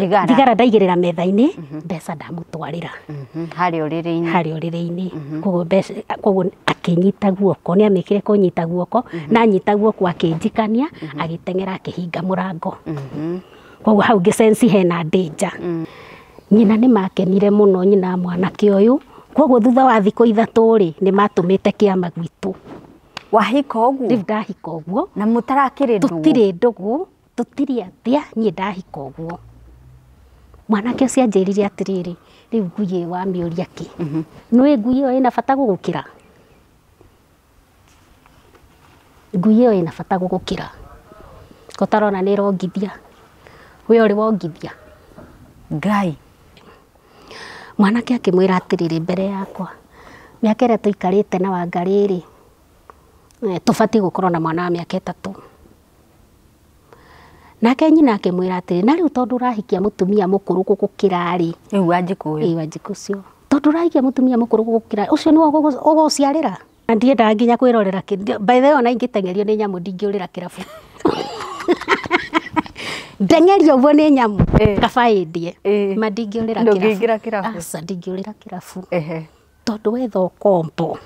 thigara ndaigirira metha-ini mbeca ndamutwarira hari uriri-ini koguo akinyita guoko ni amikire kunyita guoko na nyita guoko akinjikania agitengera akihinga murango koguo hau ngisensi hena danger nyina ni makenire muno nyina mwanake uyu koguo thutha wa thikũ 3 ri ni matumite kiama gwitu wahika uguo riu ndahika uguo na mutarakire ndugu tutire ndugu tutiri atia nie ndahika uguo mwanake ucio anjirire atiriri riu ngui wa miuria ki nwi ngui iyo ina bata gugukira ngui iyo ina bata gugukira kotarona ni rongithia we uri wongithia Ngai mwanake akimwira atiriri mbere yakwa miaka ĩrĩa tuikarite na Wangari ri tubati gukorwo na mwana wa miaka 3 nake nyina akimwira atiri na riu tondu urahikia mutumia mukuru gugukira ri riu wanjikuyu wanjikucio tondu urahikia mutumia mukuru gugukira ucio ni uguciarira na ndienda nginya kwirorera by the way ona ingitengerio ni nyamu ndingiurira kirabu ndengerio uguo ni nyamu kabaindie ma ndingiurira kirabu asa ndingiurira kirabu tondu wetha ukombo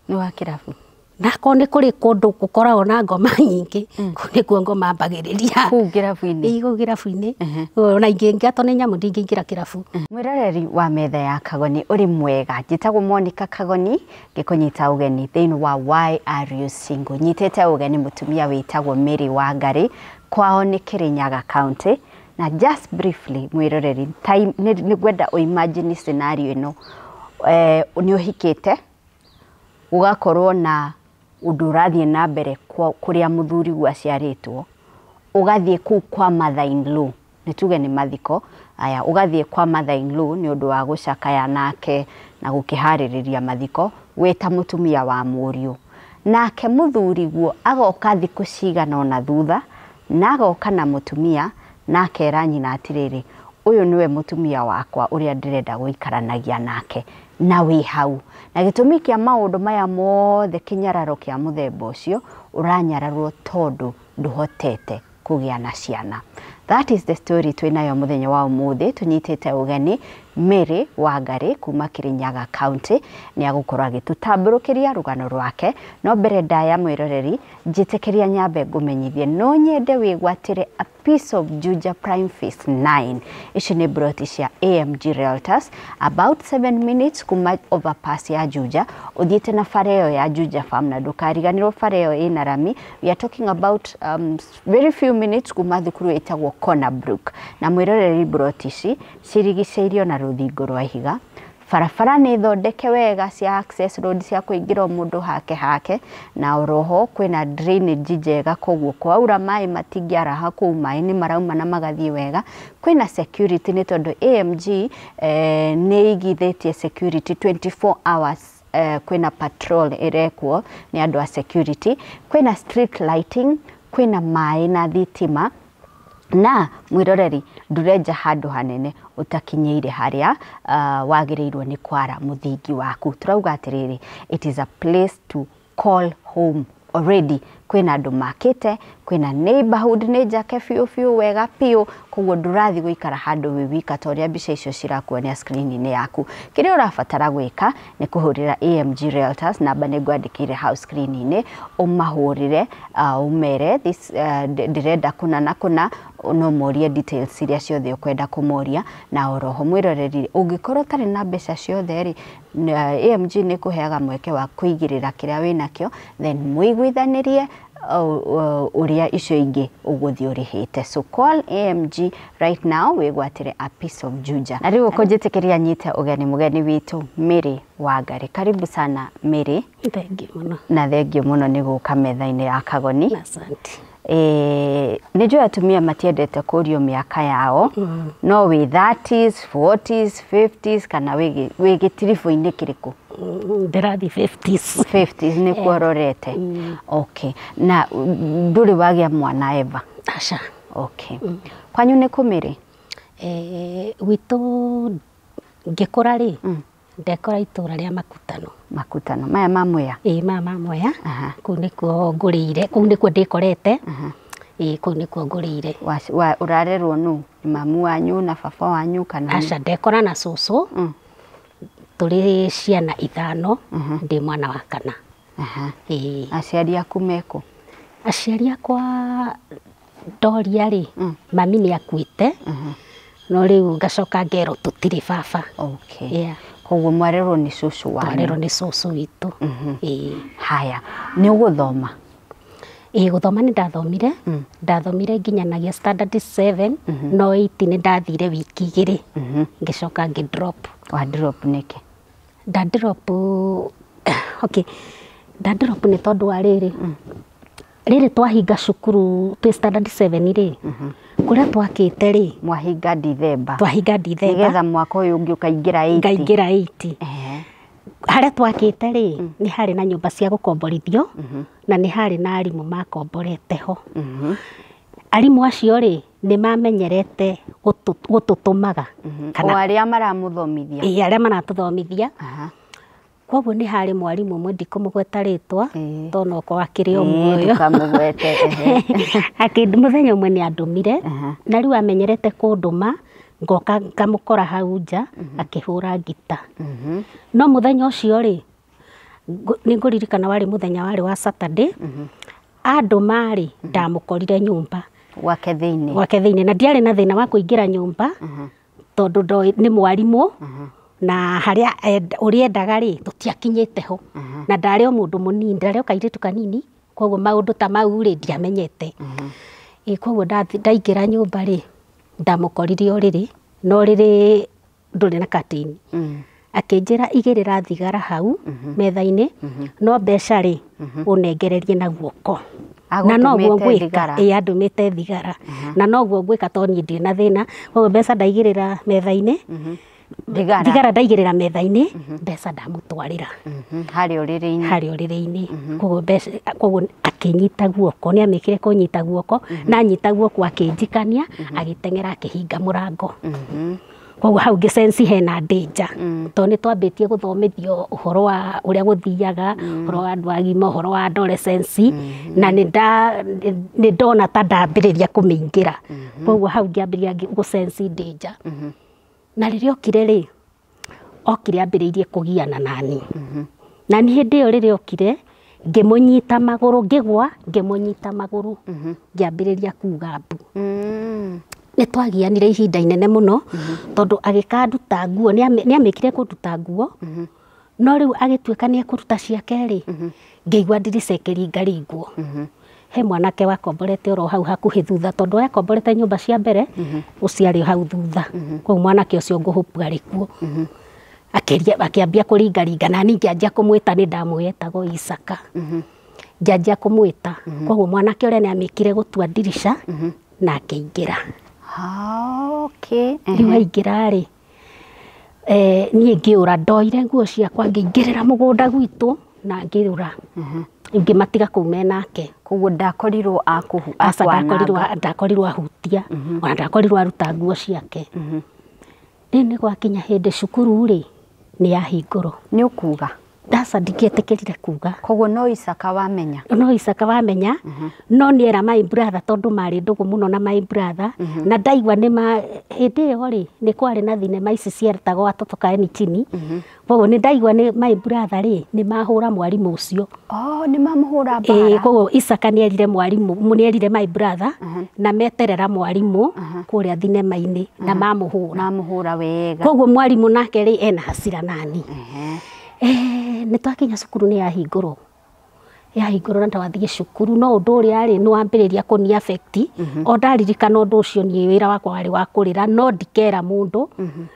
ni wa kirabu nako ni kuri kundu gukoragwo na ngoma nyingi nikuo ngoma mbagiriria kuu kirabu-ini igo kirabu-ini ona ingiingatwo ni nyamu ndingiingira kirabu mwiroreri wa metha ya Kagoni uri mwega njitagwo Monica Kagoni ngikunyita ugeni thiini wa Why Are You Single nyitete ugeni mutumia witagwo Mary Wangari kwao ni Kirinyaga County na just briefly mwiroreri ni gwenda o imagine scenario ino ni uhikite ugakorwo na udurathie na mbere kuria muthuri gwaciaritwo ugathie ku kwa mother-in-law nituge ni mathiko aya ugathie kwa mother-in-law ni undu wa gucakaya nake na gukihariria mathiko weta mutumia wa muriu nake muthuri guo agoka thiku cigana ona thutha na agoka na mutumia nake era nyina atiriri uyu niwe mutumia wakwa uria ndirenda guikaranagia nake na wi hau na gitumi kia maundu maya mothe kinyararo kia muthemba ucio uranyararwo tondu nduhotete kugia na ciana. That is the story twinayo muthenya wa umuthi tunyitete ugeni Mary Wangari kuma Kirinyaga County ni agukorwo agitutamburukiria rugano rwake no mbere ndaya mwiroreri njitekeria nyambe ngumenyithie no nyende wigwatire a piece of Juja Prime Phase 9 ici ni broti cia AMG Realtors about 7 minutes kuma overpass ya Juja uthiete na fareo ya Juja Farm na ndukariganirwo fareo ina rami we are talking about very few minutes kuma thukuru itagwo Cornerbrook na mwiroreri broti ici cirigiceirio na ruthingo rwa ihiga barabara ni thondeke wega cia access road cia kuingira mundu hake na oroho kwina drainage njega koguo kwaura mai matingiaraha kuu mai ni marauma na magathie wega kwina security ni tondu AMG ni igithitie security 24 hours kwina patrol irekwo ni andu a security kwina street lighting kwina mai na thitima na mwiroreri ndurenja handu hanene utakinyeire haria wagireirwo ni kwara muthingi waku turauga atiriri it is a place to call home already kwina andu makite kwina neighborhood ni njake fiu wega piu koguo ndurathi guikara handu wiwika toria mbica icio cirakuonia screen-ini yaku kiria urabatara gwika ni kuhurira AMG Realtors namba ni ngwandikire house screen-ini umahurire umere this ndirenda kuna na kuna no morie details ciria ciothe ukwenda kumoria na oroho mwiroreri ungikorwo tari na mbeca ciothe ri AMG ni kuheaga mweke wa kuigirira kiria winakio then muiguithanirie uria icio ingi uguthi urihite so call AMG right now wigwatire a piece of Juja na riu ukonjitekeria nyite ugeni mugeni witu Mary Wangari karibu sana Mary thengiũ muno ni guka metha-ini ya Kagoni asante nijua atumia matiendete kurio miaka yao no we 30s 40s 50s kana wigi tirifu-ini kiriku ndirathi 50s ni kuororete okay na nduri wagia mwana eva aca okay kwanyu ni kumiri witu ngikura ri ndekora itura ria makutano maya mamwea mama mwea ku nikuo ngurire ku nikuo ndikorete kũu nĩkuo ngũrĩire. Ũrarerwo nũ? Mamu wanyu na baba wanyu kana? Aca, ndekora na cũcũ. Tũrĩ ciana 5, ndĩ mwana wa 4. Aciari aku meko? Aciari akwa ndoria rĩ, mami nĩ akuĩte, no rĩu ngacoka ngerwo tũtirĩ baba. Koguo mwarerwo nĩ cũcũ wanyu? Twarerwo nĩ cũcũ witũ. Haya, nĩ ũgũthoma? Gũthoma nĩ ndathomire, ndathomire nginyanagia standard 7, no 8 nĩ ndathire wiki 2, ngĩcoka ngĩ-drop. Wa drop nĩkĩ? Nda-drop nĩ tondũ wa rĩrĩ twahinga cukuru twĩ standard 7 rĩ, kũrĩa twakĩte rĩ, mwahinga December. Twahinga December nĩgetha mwaka ũyũ ũngĩ ũkaingĩra 8. Ngaingĩra 8. Harĩa twakĩte rĩ, nĩ harĩ na nyũmba cia gũkomborithio, na nĩ harĩ na arimũ makomborete ho. Arimũ acio rĩ, nĩ mamenyerete gũtũtũmaga. O arĩa maramũthomithia? Arĩa maratũthomithia. Koguo nĩ harĩ mwarimũ ũmwe ndikũmũgweta rĩtwa, tondũ okorwo akĩrĩ o muoyo. Mũthenya ũmwe nĩ andũmire, na rĩu amenyerete kũndũma, ngoka ngamũkora hau nja akĩhũra ngita. No mũthenya ũcio rĩ, nĩ ngũririkana warĩ mũthenya warĩ wa Saturday, andũma rĩ, ndamũkorire nyũmba. Gwake thĩinĩ? Gwake thĩinĩ, na ndiarĩ na thĩna wa kũingĩra nyũmba, tondũ nĩ mwarimũ, na harĩa ũrĩendaga rĩ, tũtiakinyĩte ho. Na ndarĩ o mũndũ mũnini, ndarĩ o kairĩtu kanini, koguo maũndũ ta mau rĩ, ndiamenyete. Koguo ndaingĩra nyũmba rĩ, ndamũkorire ũrĩrĩ, no rĩrĩ ndũrĩ na curtain. Akĩnjĩra igĩrĩra thigara hau metha-inĩ, no mbeca rĩ, ũnengererie na guoko. Na noguo ngwĩka. Andũmĩte thigara. Na noguo ngwĩka tondũ niĩ ndirĩ na thĩna. Koguo mbeca ndaigĩrĩra metha-inĩ, thigara ndaigĩrĩra metha-inĩ, mbeca ndamũtwarĩra. Harĩa ũrĩrĩ-inĩ? Harĩa ũrĩrĩ-inĩ. Koguo akĩnyita guoko, nĩ amĩkire kũnyita guoko, na anyita guoko akĩnjikania, agĩteng'era akĩhinga mũrango. Koguo hau ngĩ-sense hena danger, tondũ nĩ twambĩtie gũthomithio ũhoro wa ũrĩa gũthiaga, ũhoro wa andũ agima, ũhoro wa adolescence, na nĩ ndona ta ndambĩrĩria kũmĩingĩra. Koguo hau ngĩambĩrĩria gũ-sense danger. Na rĩrĩa okire rĩ, okire ambĩrĩirie kũgiana nani. Na niĩ hĩndĩ ĩyo rĩrĩa okire, ngĩmũnyita magũrũ, ngĩgwa, ngĩmũnyita magũrũ, ngĩambĩrĩria kuga mbu. Nĩ twagianire ihinda inene mũno, tondũ agĩkanduta nguo, nĩ amĩkire kũnduta nguo, no rĩu agĩtuĩka nĩ ekũruta ciake rĩ, ngĩigua ndirica ĩkĩringaringwo. He mwanake wakomborete oro hau hakuhĩ thutha, tondũ yakomborete nyũmba cia mbere, ũciarĩ hau thutha. Koguo mwanake ũcio ngũhũpu arĩ kuo. Akĩambia kũringaringa, na niĩ ngĩanjia kũmwĩta, nĩ ndamwĩtagwo Isaka. Ngĩanjia kũmwĩta, koguo mwanake ũrĩa nĩ amĩkire gũtua ndirica, na akĩingĩra. Rĩu aingĩra rĩ, niĩ ngĩũra, ndoire nguo ciakwa, ngĩingĩrĩra mũgũnda gwitũ, na ngĩũra. Ngĩmatiga kũu menake. Koguo ndakorirwo ndakorirwo ahutia, ona ndakorirwo aruta nguo ciake. Rĩu nĩ gwakinya hĩndĩ cukuru rĩ, nĩ yahingũrwo. Nĩ ũkuga? Ndaca ndingĩetĩkĩrire kuga. Koguo no Isaka wamenya? No Isaka wamenya, no nĩ era my brother, tondũ marĩ ndũgũ mũno na my brother, na ndaigua hĩndĩ ĩyo rĩ, nĩ kwarĩ na thinema ici ciarutagwo watoto kaeni chini. Koguo nĩ ndaigua my brother rĩ, nĩ mahũra mwarimũ ũcio. Nĩ mamũhũra mbara? Koguo Isaka nĩ erire mwarimũ, nĩ erire my brother, na meterera mwarimũ kũrĩa thinema-inĩ, na mamũhũra. Mamũhũra wega. Koguo mwarimũ nake rĩ, ena hasira nani. Nĩ twakinya cukuru nĩ yahingũrwo. Yahingũrwo na twathiĩ cukuru, no ũndũ ũrĩa rĩ, nĩ wambĩrĩria kũni affect. O ndaririkana ũndũ ũcio niĩ wĩra wakwa warĩ wa kũrĩra, no ndikera mũndũ.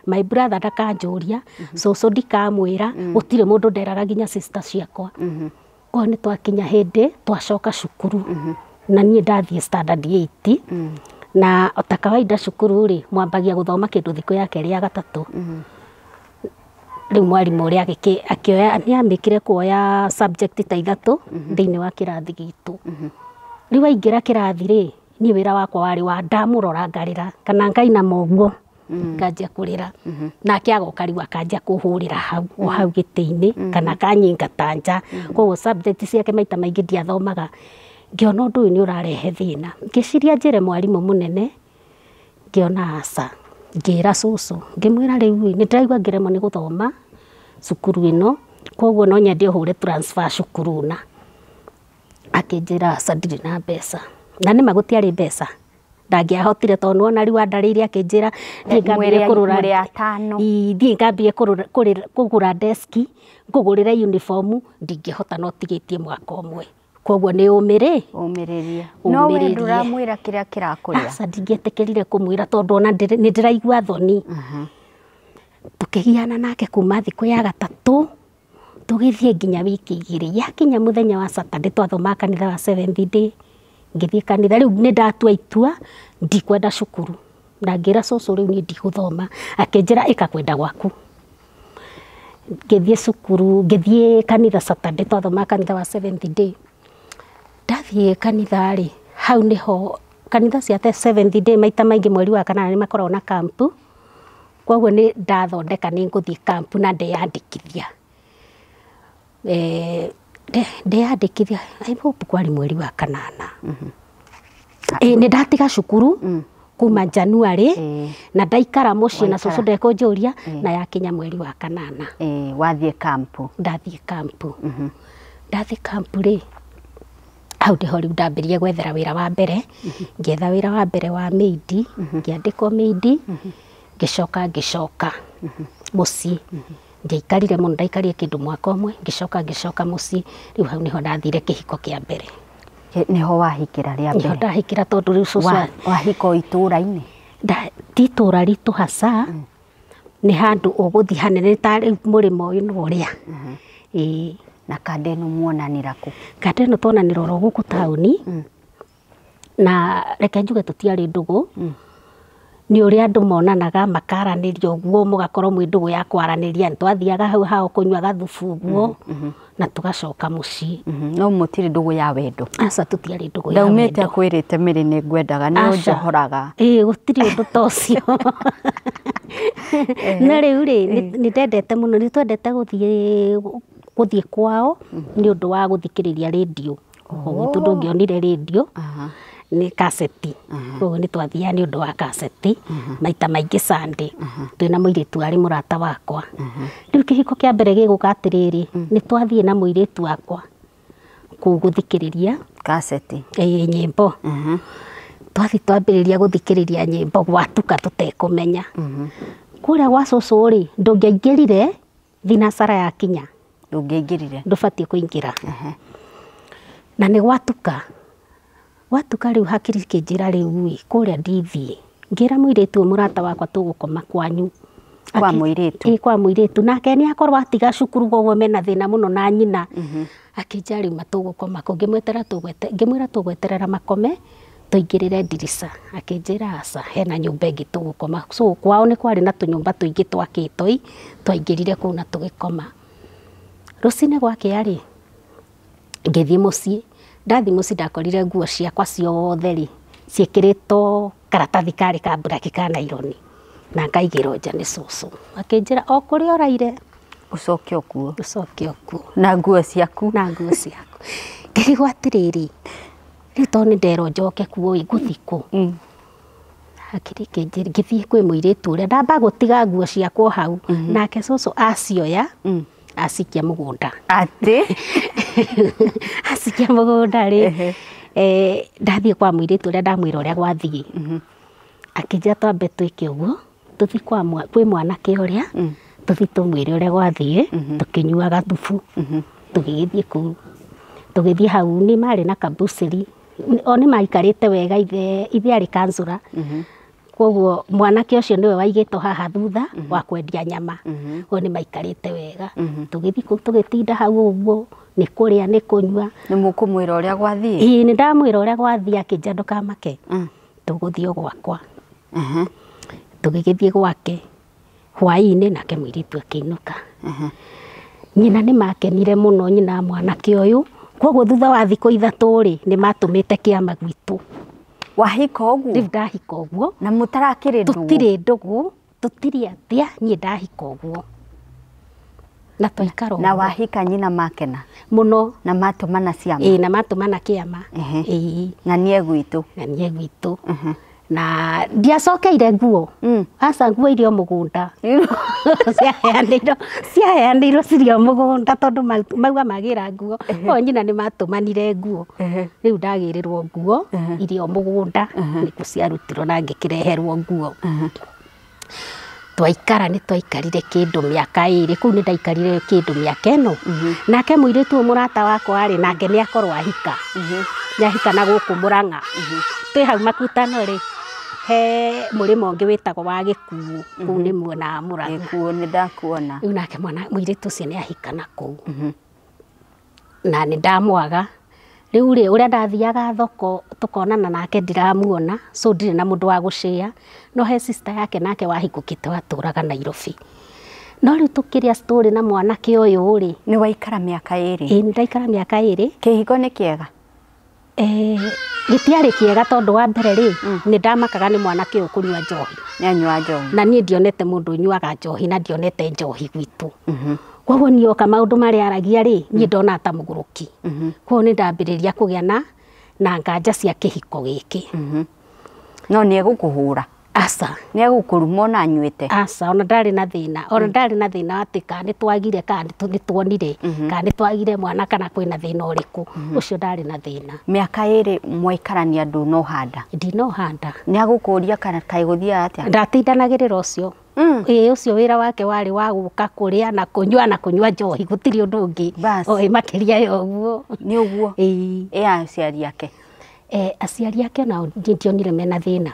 My brother ndakanjũria, cũcũ ndikamwĩra, gũtirĩ mũndũ nderaga nginya sister ciakwa. Koguo nĩ twakinya hĩndĩ twacoka cukuru, na niĩ ndathiĩ standard 8, na ta kawaida cukuru rĩ, mwambagia gũthoma kĩndũ thikũ ya kerĩ ya gatatũ. Rĩu mwarimũ ũrĩa akĩoya, nĩ amĩkire kuoya subject ta 3 thĩinĩ wa kĩrathi gitũ. Rĩu aingĩra kĩrathi rĩ, niĩ wĩra wakwa warĩ wa ndamũrora ngarĩra, kana ngainama ũguo nganjia kũrĩra, nake agoka rĩu akanjia kũhũrĩra hau gĩtĩ-inĩ, kana kanyingata nja. Koguo subject ciake maita maingĩ ndiathomaga. ngiona ũndũ ũyũ nĩ ũrarehe thĩna, ngĩciria njĩre mwarimũ mũnene, ngĩona aca, ngĩra cũcũ, ngĩmwĩra rĩu nĩ ndĩraigua ngĩremwo nĩ gũthoma cukuru ĩno, koguo no nyende hũre transfer cukuru na. Akĩnjĩra aca ndirĩ na mbeca, na nĩ ma gũtiarĩ mbeca, ndangĩahotire tondũ nĩwona rĩu andarĩirie akĩnjĩra thiĩ ngambie kũgũra desk, ngũgũrĩre uniform, ndingĩhota no tigĩtie mwaka ũmwe. Koguo nĩ ũmĩrĩrie. No we ndũramwĩra kĩrĩa kĩrakũrĩa? Aca ndingĩetĩkĩrire kũmwĩra tondũ ona nĩ ndĩraigua thoni. Tũkĩgiana nake kuma thikũ ya gatatũ, tũgĩthiĩ nginya wiki igĩrĩ, yakinya mũthenya wa Saturday twathomaga kanitha wa Seventh Day, ngĩthiĩ kanitha, rĩu nĩ ndatua itua ndikwenda cukuru, na ngĩra cũcũ rĩu niĩ ndigũthoma, akĩnjĩra ĩka kwenda gwaku. Ngĩthiĩ cukuru, ngĩthiĩ kanitha Saturday, twathomaga kanitha wa Seventh Day. Ndathiĩ kanitha rĩ, hau nĩho kanitha cia Seventh Day maita maingĩ mweri wa kanana nĩ makoragwo na camp, koguo nĩ ndathondeka nĩ ngũthiĩ camp na ndeyandĩkithia. Ndeyandĩkithia, I hope kwarĩ mweri wa kanana. Nĩ ndatiga cukuru kuma January, na ndaikara mũciĩ na cũcũ ndekũnjũria, na yakinya mweri wa kanana. Wathiĩ camp? Ndathiĩ camp. Ndathiĩ camp rĩ, hau ndĩho rĩu ndambĩrĩrie gwethera wĩra wa mbere, ngĩetha wĩra wa mbere wa maid, ngĩandĩkwo maid, ngĩcoka mũciĩ. Ndiaikarire mũno, ndaikarire kĩndũ mwaka ũmwe, ngĩcoka mũciĩ, rĩu hau nĩho ndathire kĩhiko kĩa mbere. Nĩho wahikĩra rĩa mbere? Nĩho ndahikĩra tondũ rĩu cũcũ... Wahika o itũũra-inĩ? Ti itũũra ritũ haca, nĩ handũ ũgũthiĩ hanene ta rĩu mũrĩmo ũyũ nĩ ũrĩa. Na kanda ĩno muonanĩra kũ? Kanda ĩno tuonanĩra oro gũkũ taũni, na reke njuge tũtiarĩ ndũgũ, nĩ ũrĩa andũ monanaga makaranĩria ũguo, mũgakorwo mwĩ ndũgũ ya kwaranĩria, nĩ twathiaga hau hao kũnyua gathubu ũguo, na tũgacoka mũciĩ. No mũtirĩ ndũgũ ya wendo? Aca tũtiarĩ ndũgũ ya wendo. Ndaumĩte akwĩrĩte Mary nĩ ngwendaga, nĩ ũnjohoraga? Gũtirĩ ũndũ ta ũcio. Na rĩu rĩ, nĩ ndendete mũno, nĩ twendete gũthiĩ kwao nĩ ũndũ wa gũthikĩrĩria radio. Gwitũ ndũngĩonire radio, nĩ cassette. Koguo nĩ twathiaga nĩ ũndũ wa cassette, maita maingĩ Sunday, twĩna mũirĩtu warĩ mũrata wakwa. Rĩu kĩhiko kĩa mbere gĩgũka atĩrĩrĩ, nĩ twathiĩ na mũirĩtu wakwa kũu gũthikĩrĩria cassette, nyĩmbo. Twathiĩ twambĩrĩria gũthikĩrĩria nyĩmbo gwatuka tũtekũmenya. Kũrĩa gwa cũcũ rĩ, ndũngĩaingĩrire thinacara yakinya. Ndũngĩaingĩrire? Ndũbatiĩ kũingĩra. Na nĩ gwatuka rĩu hakiri kĩnjĩra rĩu kũrĩa ndithiĩ, ngĩra mũirĩtu ũyũ mũrata wakwa tũgũkoma kwanyu. Kwa mũirĩtu? Kwa mũirĩtu, nake nĩ akorwo atiga cukuru koguo mena thĩna mũno na nyina. Akĩnjĩra rĩu tũgũkoma kũ, ngĩmwĩra tũgweterera makome tũingĩrĩre ndirica. Akĩnjĩra aca, hena nyũmba ĩngĩ tũgũkoma. So kwao nĩ kwarĩ na tũnyũmba tũingĩ twakĩtwo, twaingĩrire kũu na tũgĩkoma. Rũcinĩ gwakĩa rĩ, ngĩthiĩ mũciĩ. Ndathiĩ mũciĩ ndakorire nguo ciakwa ciothe rĩ, ciĩkĩrĩtwo karatathi karĩ ka mburaki ka naironi, na ngaigĩrwo nja nĩ cũcũ. Akĩnjĩra o kũrĩa ũraire ũcoke okuo? Ũcoke okuo. Na nguo ciaku? Na nguo ciaku. Ngĩrigwo atĩrĩrĩ, rĩu tondũ nĩ nderwo njoke kuo ngũthiĩ kũ? Hakiri kĩnjĩra ngĩthiĩ kwĩ mũirĩtu ũrĩa, ndamba gũtiga nguo ciakwa hau, nake cũcũ acioya acikia mũgũnda. Atĩ? Acikia mũgũnda rĩ, ndathiĩ kwa mũirĩtu ũrĩa ndamwĩra ũrĩa gwathiĩ. Akĩnjĩra twambe twĩke ũguo, tũthiĩ kwĩ mwanake ũrĩa, tũthiĩ tũmwĩre ũrĩa gwathiĩ, tũkĩnyuaga thubu, tũgĩgĩthiĩ kũu. Tũgĩthiĩ hau nĩ marĩ na kabucĩri, o nĩ maikarĩte wega, ithe arĩ kansũra. Koguo mwanake ũcio nĩwe waigĩtwo haha thutha wa kwendia nyama. O nĩ maikarĩte wega. Tũgĩthiĩ kũu tũgĩtinda hau ũguo, nĩ kũrĩa nĩ kũnyua. Nĩ mũkũmwĩra ũrĩa gwathiĩ? Ĩĩ nĩ ndamwĩra ũrĩa gwathiĩ, akĩnjĩra ndũkamake, tũgũthiĩ o gwakwa. Tũgĩgĩthiĩ gwake hwaĩ-inĩ, nake mũirĩtu akĩinũka. Nyina nĩ makenire mũno, nyina mwanake ũyũ. Koguo thutha wa thikũ ithatũ rĩ, nĩ matũmĩte kĩama gwitũ. Wahika ũguo? Rĩu ndahika ũguo. Na mũtarakĩrĩ ndũgũ? Tũtirĩ ndũgũ, tũtirĩ atĩa, niĩ ndahika ũguo. na twaikara na wahika nyina makena muno na matumana ciama na matumana kiama na nie gwitu na ndiacokeire nguo aca nguo irio mugunda ciaheanirwo cirio mugunda tondu mauga magira nguo o nyina ni matumanire nguo riu ndagirirwo nguo irio mugunda niku ciarutirwo na ngikireherwo nguo twaikara ni twaikarire kindu miaka 2 kuu ni ndaikarire kindu miaka eno nake muiritu murata wakwa ari nake ni akorwo ahika nyahika na guku Murang'a twi hau makutano ri he murimo ungi witagwo wa Gikuo kuu ni mwena Murang'a Gikuo ni ndakuona riu nake mwana muiritu ucio ni ahika na kuu na ni ndamwaga riu ri uria ndathiaga thoko tukonana nake ndiramuona so ndire na mundu wa gucia no he sister yake nake wahikukite waturaga Nairobi no riu tukiria story na mwanake uyu ri ni waikara miaka 2 ni ndaikara miaka 2 kihiko ni kiega gitiari kiega tondu wa mbere ri ni ndamakaga ni mwanake uyu kunywa njohi ni anywa njohi na nie ndionete mundu nyuaga njohi na ndionete njohi gwitu koguo nioka maundu maria aragia ri nie ndona ta muguruki koguo ni ndambiriria kugia na nganja cia kihiko giki no nie gukuhura aca ni agukuruma na anywite aca ona ndari na thina ati ka ni twagire ka ni tuonire ka ni twagire mwana kana kwina thina uriku ucio ndari na thina miaka 2 mwaikarania andu no handa ndino handa ni agukuria kana kai guthia atia ndatindanagirira ucio ucio wira wake wari wa guka kuria na kunywa njohi gutiri undu ungi makiria yo guo ni uguo aciari yake aciari yake na ndionire mena thina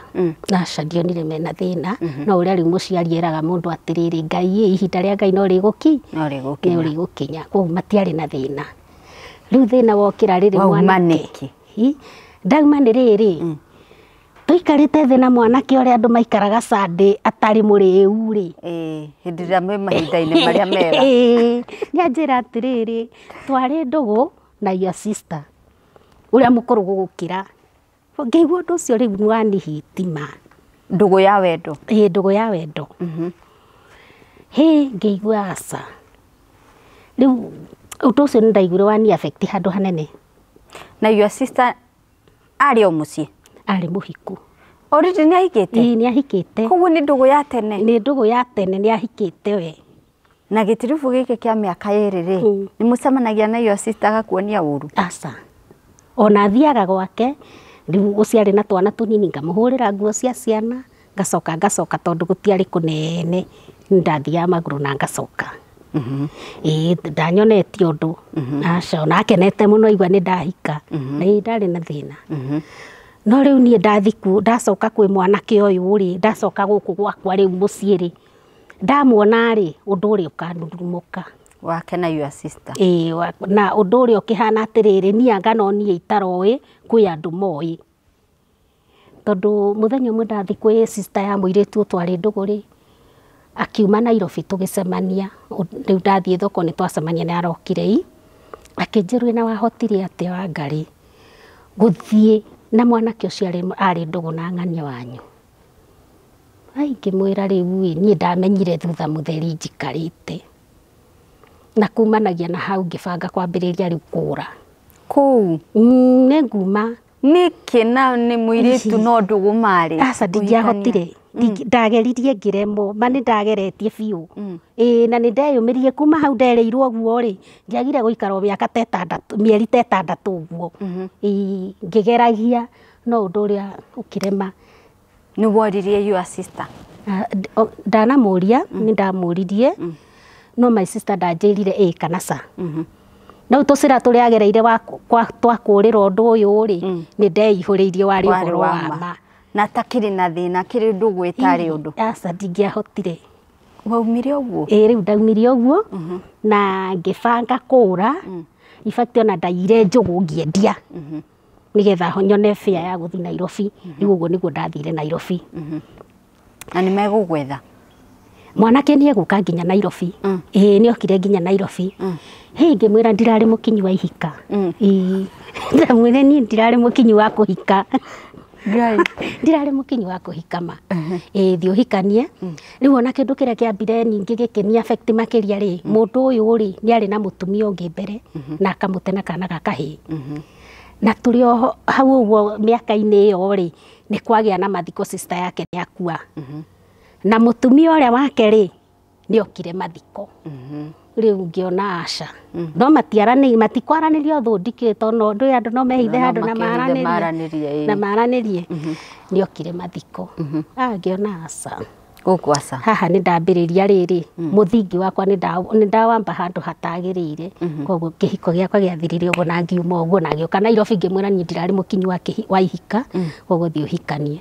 na ndionire mena thina no uria riu muciari eraga mundu atiriri Ngai ihinda ria Ngai no rigukinya koguo matiari na thina riu thina wokira riri mwanake ndauma ni riri tuikarite thina mwanake uria andu maikaraga Sunday atari muriu ri hindi ria me mahinda-ini maria mega ni anjira atiriri twari ndugu na your sister uria mukuru gugukira ngeigua undu ucio riu ni wanihitima ndugu ya wendo ndugu ya wendo ngeigua aca riu undu ucio ni ndaiguire wani affect handu hanene na your sister ari o mucii ari muhiku already ni ahikite ni ahikite koguo ni ndugu ya tene ni ahikite we na gitirifu giki kia miaka 2 ri ni mucemanagia na your sister agakuonia uru aca ona thiaga gwake riu uciari na twana tunini ngamuhurira nguo cia ciana ngacoka tondu gutiari kunene ndathia maguru na ngacoka ndanyoneti undu aca ona akenete muno igua ni ndahika na ndari na thina no riu nie ndacoka kwi mwanake uyu ri ndacoka guku gwakwa riu mucii ri ndamuona ri undu uri ukanurumuka wake na your sister na undu uri ukihana atiriri nie anga no nie itaroi kwi andu moi tondu muthenya umwe ndathi kwi sister ya muiritu twari nduguri akiuma Nairobi tugicemania riu ndathie thoko ni twacemania ni arokire akinjiru na wahotire atia wa ngari guthie na mwanake ucio ari ndugu na ng'ania wanyu ngimwira riu nie ndamenyire thutha mutheri njikarite na kumanagia na hau ngibanga kwambiriria riu kura kuu ni nguma nikina ni muiritu no ndugu mari aca ndingiahotire ndageririe ngiremo mani ndageretie biu na ni ndeyumirie kuma hau ndereirwo guo ri ngiagire guikara miaka 6 mieri 6 uguo ngigeragia no undu uria ukirema ni woririe your sister ndanamuria ni ndamuririe no my sister ndanjirire kana ca no tucira turia agereire twakurira undu uyu ri ni ndeihuriirie wari uhoro wa ma na takiri na thina kiri ndugu itari undu aca ndingiahotire waumire uguo riu ndaumire uguo na ngibanga kura ifacti ona ndaire njugu ngiendia nigetha nyone fare ya guthi Nairobi riu uguo niguo ndathire Nairobi na ni megugwetha mwanake ni eguka nginya Nairobi ni okire nginya Nairobi ngimwira ndirari mukinyi wa ihika ndamwire ni ndirari mukinyi wa kuhika Ngai ndirarĩ mũkinyi wa kũhikama thiĩ ũhikanie rĩu ona kĩndũ kĩrĩa kĩambire ningĩ gĩkĩni affect makĩria rĩ mũndũ ũyũ rĩ nĩ arĩ na mũtumia ũngĩ mbere na akamũte na kana gakahĩ na tũrĩ o hau ũguo mĩaka-inĩ ĩyo rĩ nĩ kwagĩa na mathiko sister yake nĩ akua na mũtumia ũrĩa wake rĩ nĩ okire mathiko rĩu ngĩona aca no matikwaranĩria thũ ndikĩtwo no ndũĩ andũ no mehithe handũ na maranĩrie nĩ okire mathiko ngĩona aca gũkũ aca haha nĩ ndambĩrĩria rĩrĩ mũthingi wakwa nĩ ndawamba handũ hatagĩrĩire koguo kĩhiko gĩakwa gĩathirire ũguo na ngiuma ũguo na gĩũka Nairobi ngĩmwĩra niĩ ndirarĩ mũkinyi wa ihika koguo thiĩ ũhikanie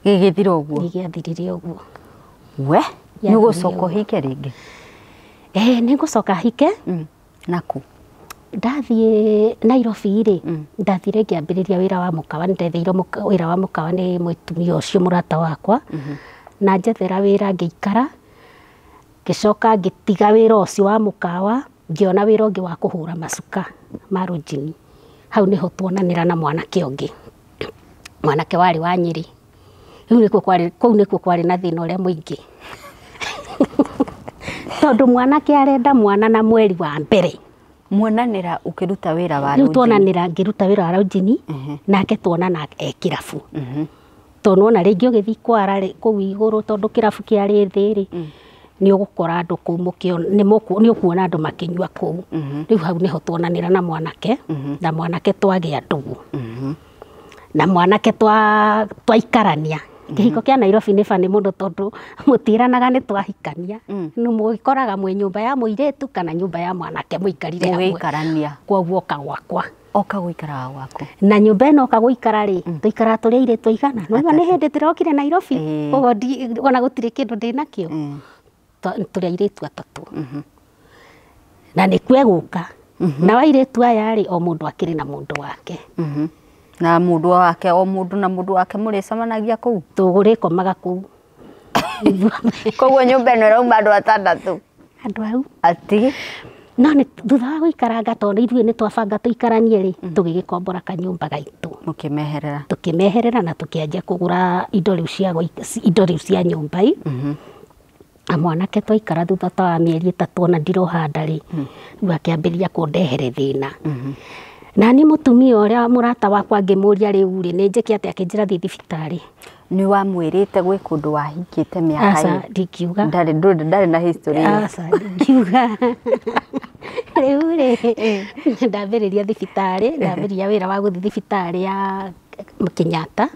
gĩgĩthira ũguo gĩathirire ũguo we nĩ ũgũcoka ũhike rĩngĩ nĩ ngũcoka hike naku ndathiĩ Nairobi rĩ ndathire ngĩambĩrĩria wĩra wa mũkawa nĩndetheirwo wĩra wa mũkawa nĩ mũtumia ũcio mũrata wakwa na njethera wĩra ngĩikara ngĩcoka ngĩtiga wĩra ũcio wa mũkawa ngĩona wĩra ũngĩ wa kũhũra macuka ma rũnjini hau nĩho tuonanĩra na mwanake ũngĩ mwanake warĩ wa Nyĩrĩ rĩu kũu nĩkuo kwarĩ na thĩna ũrĩa mũingĩ tondũ mwanake arenda mwana na mweri wa mbere muonanĩra ũkĩruta wĩra wa rũnjini rĩu tuonanĩra ngĩruta wĩra wa rũnjini nake tuonana kĩrabu tondũ wona rĩngĩ ũgĩthiĩ kwara kũu igũrũ tondũ kĩrabu kĩarĩ thĩ rĩ nĩ ũgũkora andũ kũu nĩ ũkuona andũ makĩnyua kũu rĩu hau nĩho tuonanĩra na mwanake twagĩa ndũgũ na mwanake twaikarania kĩhiko kĩa Nairobi nĩ bani mũno tondũ mũtiranaga nĩ twahikania nĩ mũgĩkoraga mwĩ nyũmba ya mũirĩtu kana nyũmba ya mwanake mũikarire hamwe koguo oka gwakwa oka gũikara gwaku na nyũmba ĩno oka gũikara rĩ tũikara tũrĩ airĩtu aigana no nĩ hĩndĩ ndĩrokire Nairobi koguo ona gũtirĩ kĩndũ ndĩnakĩo tũrĩ airĩtu atatũ na nĩ kwegũka na airĩtu aya rĩ o mũndũ akĩrĩ na mũndũ wake na mũndũ wake o mũndũ na mũndũ wake mũrĩcemanagia kũu tũgũrĩkomaga kũu koguo nyũmba ĩno ĩrauma andũ atandatũ andũ au ati no nĩ thutha wa gũikaranga tondũ ithuĩ nĩ twabanga tũikaranie rĩ tũgĩgĩkombora kanyũmba gaitũ tũkĩmeherera na tũkĩanjia kũgũra indo rĩu cia nyũmba na mwanake twaikara thutha ta mĩeri 3 ona ndirohanda rĩ rĩu akĩambĩrĩria kũndehere thĩna na nĩ mũtumia ũrĩa mũrata wakwa ngĩmũria rĩu rĩ nĩ njĩke atĩa akĩnjĩra thiĩ thibitarĩ nĩ wamwĩrĩte gwĩ kũndũ wahikĩte mĩaka aca ndikiuga ndarĩ na history aca ndikiuga rĩu rĩ ndambĩrĩria thibitarĩ ndambĩrĩria wĩra wa gũthiĩ thibitarĩ ya Kenyatta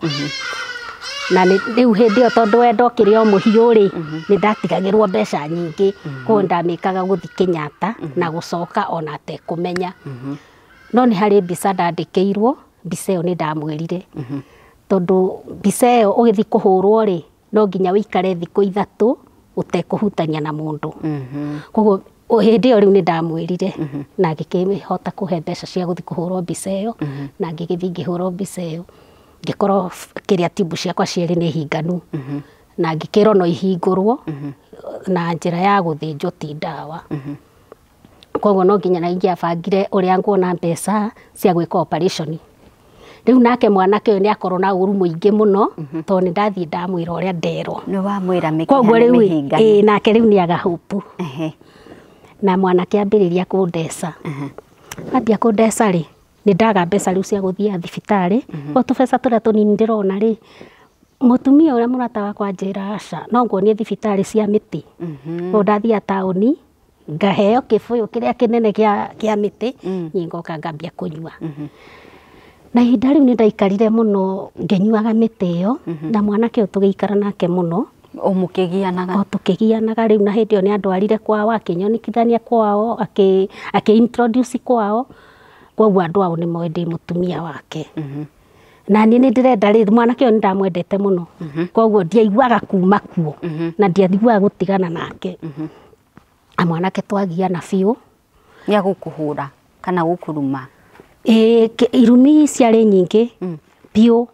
na rĩu hĩndĩ ĩyo tondũ wendo kĩrĩ o mũhiũ rĩ nĩ ndatigagĩrwo mbeca nyingĩ koguo ndamĩkaga gũthiĩ Kenyatta na gũcoka ona atekũmenya no nĩ harĩ mbica ndandĩkĩirwo mbica ĩyo nĩ ndamwĩrire tondũ mbica ĩyo ũgĩthiĩ kũhũrwo rĩ no nginya wĩikare thikũ 3 ũtekũhutania na mũndũ koguo hĩndĩ ĩyo rĩu nĩ ndamwĩrire na ngĩkĩhota kũhe mbeca cia gũthiĩ kũhũrwo mbica ĩyo na ngĩgĩthiĩ ngĩhũrwo mbica ĩyo ngĩkorwo kĩrĩa tibu ciakwa cierĩ nĩ hinganu na ngĩkĩrwo no ihingũrwo na njĩra ya gũthĩnjwo ti ndawa koguo no nginya na ingĩabangire ũrĩa nguona mbeca cia gwĩka operation rĩu nake mwanake ũyũ nĩ akorwo na ũru mũingĩ mũno tondũ nĩ ndathiĩ ndamwĩra ũrĩa nderwo nĩ wamwĩra mĩkiha koguo rĩu nake rĩu nĩ agahupu na mwanake ambĩrĩria kũndeca ambia kũndeca rĩ nĩ ndaga mbeca rĩu cia gũthiĩ thibitarĩ o tũbeca tũrĩa tũnini ndĩrona rĩ mũtumia ũrĩa mũrata wakwa njĩra aca no nguonie thibitarĩ cia mĩtĩ no ndathiĩ taũni ngaheo kĩbũyũ kĩrĩa kĩnene kĩa mĩtĩ niĩ ngoka ngambia kũnyua na ihinda rĩu nĩ ndaikarire mũno ngĩnyuaga mĩtĩ ĩyo na mwanake ũyũ tũgĩikara nake mũno o mũkĩgianaga tũkĩgianaga rĩu na hĩndĩ ĩyo nĩ andwarire kwao akĩnyonekithania kwao introduce kwao koguo andũ ao nĩ moĩ ndĩ mũtumia wake na niĩ nĩ ndĩrenda rĩ mwanake ũyũ nĩ ndamwendete mũno koguo ndiaiguaga kuma kuo na ndiaiguaga gũtigana nake na mwanake twagiana biũ nĩ agũkũhũra kana gũkũruma irumi ciarĩ nyingĩ biũ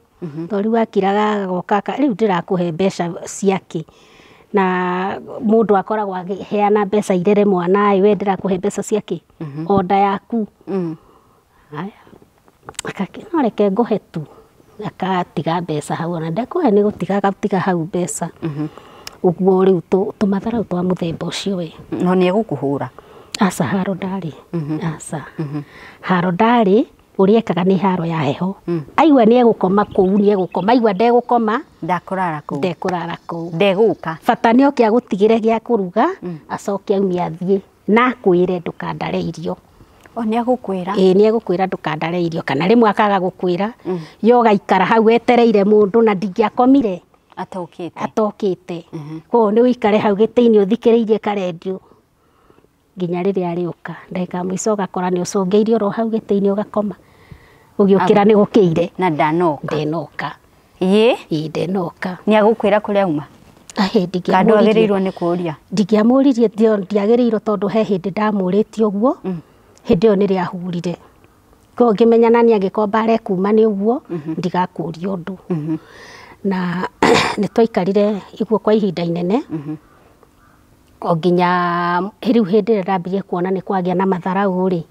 tondũ rĩu akiraga goka rĩu ndĩrakũhe mbeca ciake na mũndũ akoragwo akĩheana mbeca irere mwana we ndĩrakũhe mbeca ciake o nda yaku no reke ngũhe tu akatiga mbeca hau ona ndekũhe nĩ gũtiga agatiga hau mbeca ũguo rĩu tũmatharaũ twa mũthemba ũcio we no nĩ egũkũhũra aca haro ndarĩ aca haro ndarĩ ũrĩa ekaga nĩ haro ya heho aigua nĩ egũkoma kũu nĩ egũkoma aigua ndegũkoma ndekũrara kũu ndegũka bata nĩ oke agũtigĩre gĩa kũruga acoke aumie athiĩ na akwĩre ndũkandare irio o nĩ egũkwĩra nĩ egũkwĩra ndũkandare irio kana rĩmwe akaga gũkwĩra yo gaikara hau etereire mũndũ na ndingĩakomire atokĩte koguo nĩ ũikare hau gĩtĩ-inĩ ũthikĩrĩirie karendio nginya rĩrĩa arĩũka ndagĩka mũico ũgakora nĩ ũcũngĩirie oro hau gĩtĩ-inĩ ũgakoma ũgĩũkĩra nĩ gũkĩire na ndenoka ndenoka nĩ agũkwĩra kũrĩa auma kandũ agĩrĩirwo nĩ kũũria ndingĩamũririe ndiagĩrĩirwo tondũ he hĩndĩ ndamũrĩtie ũguo hĩndĩ ĩyo nĩ rĩahurire koguo ngĩmenya nani angĩkomba arekuma nĩ ũguo ndigakũria ũndũ na nĩ twaikarire iguo kwa ihinda inene o nginya rĩu hĩndĩ ĩrĩa ndambirie kuona nĩ kwagĩa na matharaũ rĩ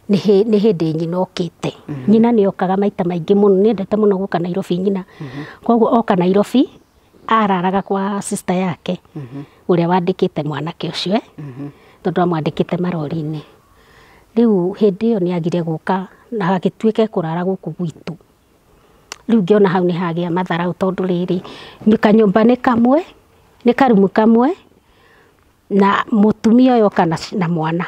nĩ hĩndĩ nyina okĩte nyina nĩ okaga maita maingĩ mũno nĩ endete mũno gũka Nairobi nyina koguo oka Nairobi araraga kwa sister yake ũrĩa wandĩkĩte mwanake ũcio tondũ amwandĩkĩte marori-inĩ rĩu hĩndĩ ĩyo nĩ agire gũka na agĩtuĩka kũrara gũkũ gwitũ rĩu ngĩona hau nĩ hagĩa matharaũ tondũ rĩrĩ kanyũmba nĩ kamwe nĩ karumu kamwe na mũtumia ũyũ oka na mwana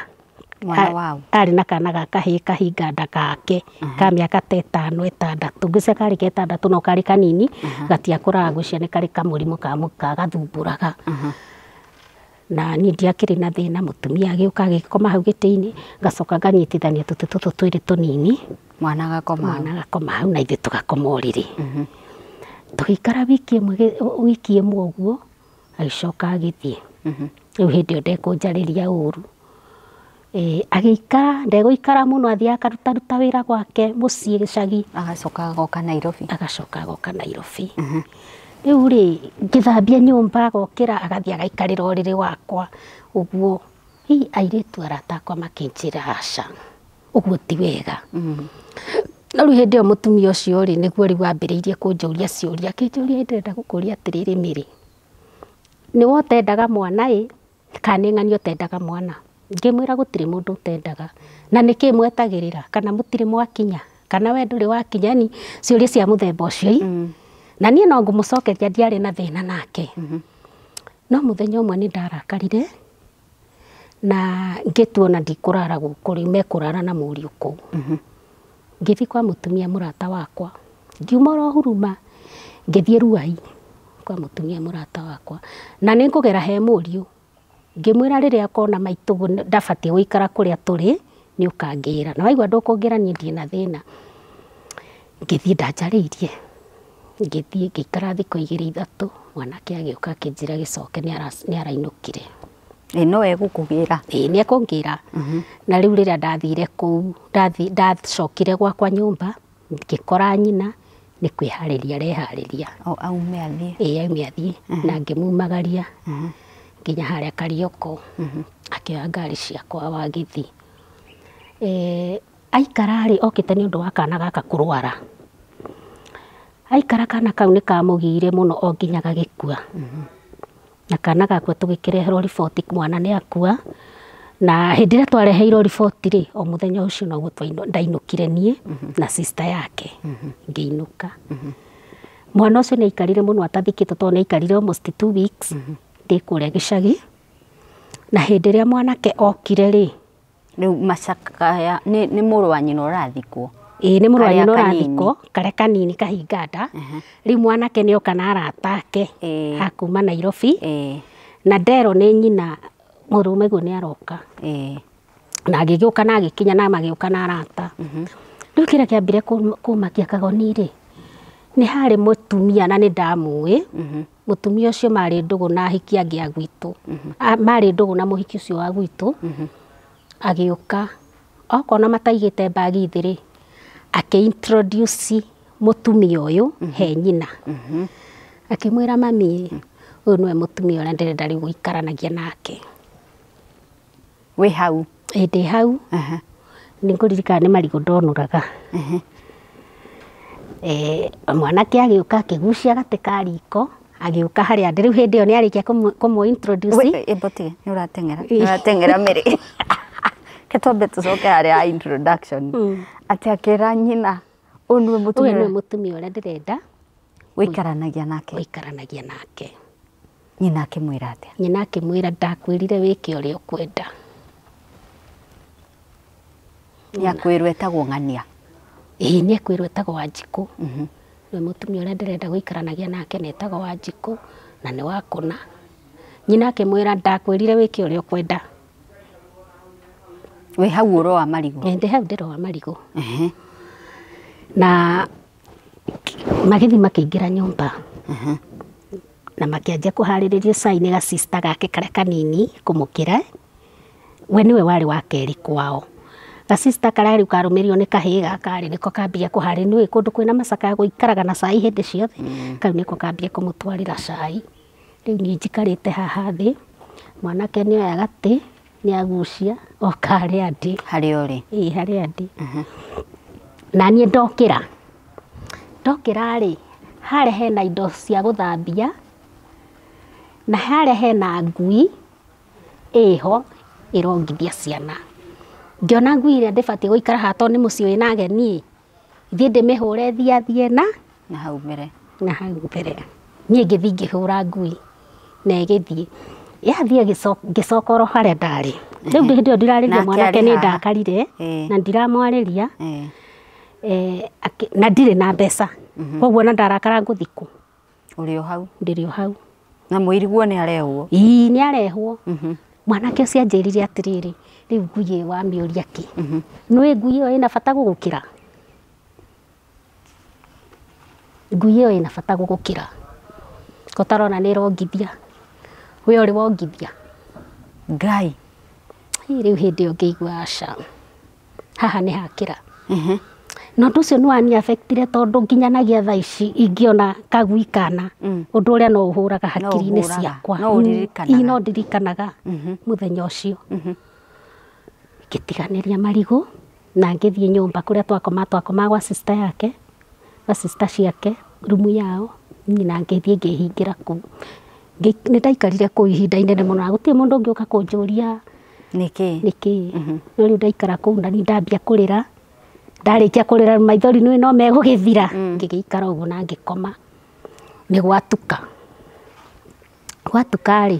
wao arĩ na kana ga kahĩĩ kahinganda gake ka mĩaka 5 6 ngĩce karĩ ke 6 no karĩ kanini gatiakũraga gwĩcia nĩ karĩ kamũrimũ ka gathumbũraga na niĩ ndiakĩrĩ na thĩna mũtumia agĩũka agĩkoma hau gĩtĩ-inĩ ngacoka nganyitithania tũtĩ tũtũ twĩrĩ tũnini mwana agakoma hau na ithuĩ tũgakoma ũrĩrĩ tũgĩikara wiki ĩmwe ũguo agĩcoka agĩthiĩ rĩu hĩndĩ ĩyo ndekũnjarĩria ũru agĩikara ndegũikara mũno athiĩ akarutaruta wĩra gwake mũciĩ gĩcagi agacoka agoka Nairobi rĩu rĩ ngĩthambia nyũmba agokĩra agathiĩ agaikarĩra ũrĩrĩ wakwa ũguo airĩtu arata akwa makĩnjĩra aca ũguo ti wega no rĩu hĩndĩ ĩyo mũtumia ũcio rĩ nĩguo rĩu ambĩrĩirie kũnjũria ciũria akĩnjũria ndĩrenda gũkũria atĩrĩrĩ Mary nĩwe ũtendaga mwana kana nĩ ng'ani ũtendaga mwana ngĩmwĩra gũtirĩ mũndũ ũtendaga na nĩkĩ mwetagĩrĩra kana mũtirĩ mwakinya kana we ndũrĩ wakinya ni ciũria cia mũthemba ũcio na niĩ no ngũmũcokeria ndiarĩ na thĩna nake no mũthenya ũmwe nĩ ndarakarire na ngĩtuona ndikũrara gũkũ rĩu mekũrara na mũriũ kũu ngĩthiĩ kwa mũtumia mũrata wakwa ngiuma oro huruma ngĩthiĩ Ruai kwa mũtumia mũrata wakwa na nĩ ngũgera he mũriũ ngĩmwĩra rĩrĩa akona maitũ ndabatiĩ gũikara kũrĩa tũrĩ nĩ ũkangĩra na waigua ndũkũngĩra niĩ ndirĩ na thĩna ngĩthiĩ ndanjarĩirie ngĩthiĩ ngĩikara thikũ 2-3 mwanake agĩũka akĩnjĩra gĩcoke nĩ arainũkire no egũkũgĩra nĩ ekũngĩra na rĩu rĩrĩa ndathire kũu ndacokire gwakwa nyũmba ngĩkora nyina nĩ kwĩharĩria areharĩria aume athiĩ na ngĩmumagaria nginya harĩa Karioko akĩoya ngari ciakwa wagĩthi aikara rĩ okĩte nĩ ũndũ wa kana gaka kũrwara aikara kana kau nĩ kamũgire mũno o nginya gagĩkua na kana gakua tũgĩkĩreherwo riboti mwana nĩ akua na hĩndĩ ĩrĩa twareheirwo riboti rĩ o mũthenya ũcio noguo ndainũkire niĩ na sister yake ngĩinũka mwana ũcio nĩ aikarire mũno atathikĩtwo tondũ nĩ aikarire almost 2 weeks ndĩ kũrĩa gĩcagi na hĩndĩ ĩrĩa mwanake okire rĩ rĩu macakaya nĩ mũrũ wa nyina ũrathikwo nĩ mũrũ wa nyina ũrathikwo karĩa kanini kahinganda rĩu mwanake nĩ oka na arata ake hakuma Nairobi na nderwo nĩ nyina mũrũme guo nĩ aroka na agĩgĩũka na agĩkinya na magĩũka na arata rĩu kĩrĩa kĩambire kũmakia Kagoni rĩ nĩ harĩ mũtumia na nĩ ndamũĩ mũtumia ũcio marĩ ndũgũ na ahiki angĩ a gwitũ marĩ ndũgũ na mũhiki ũcio wa gwitũ agĩũka okona mataigĩte mbagi thĩ rĩ akĩ-introduce mũtumia ũyũ he nyina akĩmwĩra mami ũyũ nĩwe mũtumia ũrĩa ndĩrenda rĩu gũikaranagia nake wĩ hau ndĩ hau nĩ ngũririkana nĩ marigũ ndonũraga mwanake agĩũka akĩgucia gatĩ ka riko agĩũka harĩa ndĩ rĩu hĩndĩ ĩyo nĩ arĩkia kũmũ introduce Ebotige nĩ ũrateng'era Mary ketwambe tũcoke harĩa introduction atĩ akĩra nyina ũyũ nĩwe mũtumia ũrĩa ndĩrenda gũikaranagia nake nyina akĩmwĩra atĩa nyina akĩmwĩra ndakwĩrire wĩke ũrĩa ũkwenda nĩakwĩrwo etagwo ng'ania nĩ akwĩrwo etagwo Wanjikũ nĩwe mũtumia ũrĩa ndĩrenda gũikaranagia nake na etagwo Wanjikũ na nĩ wa kũna nyina akĩmwĩra ndakwĩrire wĩke ũrĩa ũkwenda wĩ hau ũroa marigũ ndĩ hau ndĩroa marigũ na magĩthi makĩingĩra nyũmba na makĩanjia kũharĩrĩria cai nĩ ga-sister gake karĩa kanini kũmũkĩra we nĩwe warĩ wa kerĩ kwao ga-sister karĩa rĩu karũmĩrĩirwo nĩ kahĩĩ gakarĩ nĩko kambia kũharĩria nĩwe kũndũ kwĩna macakaya gũikaraga na cai hĩndĩ ciothe kau nĩko kambia kũmũtwarĩra cai rĩu niĩ njikarĩte haha thĩ mwanake nĩoya gatĩ nĩ agucia oka harĩa ndĩ harĩa ũrĩ harĩa ndĩ na niĩ ndokĩra rĩ harĩa hena indo cia gũthambia na harĩa hena ngui ĩho ĩrongithia ciana ngĩona ngui ĩrĩa ndĩbatiĩ gũikara haha tondũ nĩ mũciĩ wĩna ageni thiĩ ndĩmĩhũre thiathiĩ na hau mbere niĩ ngĩthiĩ ngĩhũra ngui na ĩgĩthiĩ yathiĩ ngĩcoka oro harĩa ndarĩ rĩu hĩndĩ ĩyo ndirarĩria mwanake nĩ ndakarire na ndiramwarĩria na ndirĩ na mbeca koguo na ndarakara ngũthikũ ndĩrĩ o hau na mũiriguo nĩ arehwo nĩ arehwo mwanake ũcio anjĩrire atĩrĩrĩ rĩu ngui ĩyo wamĩũria kĩ nĩwe ngui ĩyo ĩna bata gũgũkĩra ngui ĩyo ĩna bata gũgũkĩra ũtarona nĩ ĩrongithia we ũrĩ wongithia Ngai rĩu hĩndĩ ĩyo ngĩigua aca haha nĩ hakĩra na ũndũ ũcio nĩ wani affectire tondũ nginyanagia thaa ici ingĩona kagui kana ũndũ ũrĩa no ũhũraga hakiri-inĩ ciakwa no ndirikanaga mũthenya ũcio ngĩtiganĩria marigũ na ngĩthiĩ nyũmba kũrĩa twakoma gwa sister yake gwa sister ciake rumu yao nyina ngĩthiĩ ngĩhingĩra kũu nĩ ndaikarire kũu ihinda inene mũno na gũtirĩ mũndũ ũngĩũka kũnjũria nĩkĩ no rĩu ndaikara kũu na nĩ ndambia kũrĩra ndarĩkia kũrĩra maithori nĩ no megũgĩthira ngĩgĩikara ũguo na ngĩkoma nĩ gwatuka rĩ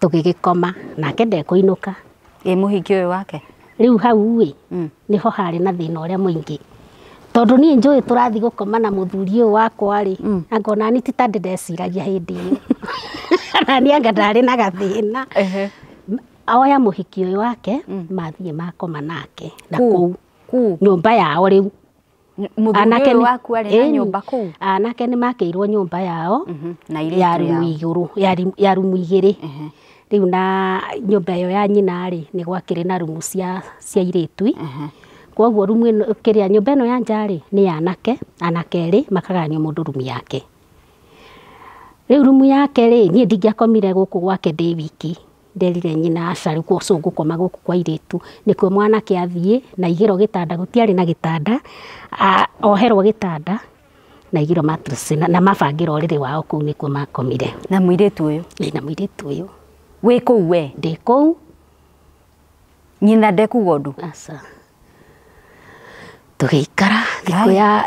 tũgĩgĩkoma nake ndekũinũka mũhiki ũyũ wake rĩu hau nĩho harĩ na thĩna ũrĩa mũingĩ tondũ niĩ njũĩ tũrathiĩ gũkoma na mũthuri ũyũ wakwa rĩ angona nĩ ti ta ndĩreciragia hĩndĩ ĩyo na niĩ anga ndarĩ na gathĩna oya mũhiki ũyũ wake mathiĩ makoma nake na kũu nyũmba yao rĩu mũthuri ũyũ waku arĩ na nyũmba kũu anake nĩ makĩirwo nyũmba yao ya rumu igĩrĩ rĩu na nyũmba ĩyo ya nyina rĩ nĩ gwakĩrĩ na rumu cia airĩtu koguo rumu ĩno kĩrĩa nyũmba ĩno ya nja rĩ nĩ ya anake erĩ makagayanio mũndũ rumu yake rĩu rumu yake rĩ niĩ ndingĩakomire gũkũ gwake ndĩ wiki nderire nyina aca rĩu ũcio ngũkoma gũkũ kwa airĩtu nĩkuo mwanake athiĩ na igĩrwo gĩtanda gũtiarĩ na gĩtanda oherwo gĩtanda na igĩrwo mattress na mabangĩra ũrĩrĩ wao kũu nĩkuo makomire na mũirĩtu ũyũ wĩ kũu we ndĩ kũu nyina ndekuga ũndũ aca tũgĩikara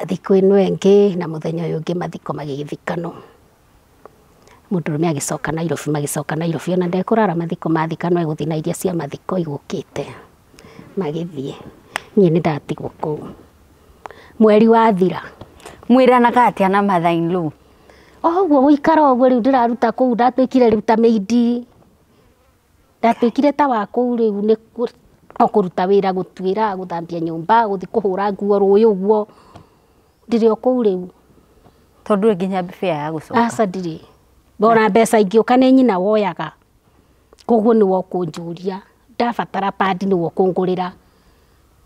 thikũ ĩno ĩngĩ na mũthenya ũyũ ũngĩ mathiko magĩgĩthikanwo mũndũrũme agĩcoka Nairobi ona ndekũrara mathiko mathikanwo egũthiĩ na iria cia mathiko igũkĩte magĩthiĩ niĩ nĩ ndatigwo kũu mweri wathira mwĩranaga atĩa na mother-in-law ũguo gũikara ũguo rĩu ndĩraruta kũu ndatwĩkire rĩu ta maidi ndatwĩkire ta wa kũu rĩu nĩ kũruta wĩra gũtuĩra gũthambia nyũmba gũthiĩ kũhũra nguo rũĩ ũguo ndirĩ o kũu rĩu tondũ nginya fare ya gũcoka aca ndirĩ bona mbeca ingĩũka nĩ nyina woyaga koguo nĩwe ũkũnjũria ndabatara padi nĩwe ũkũngũrĩra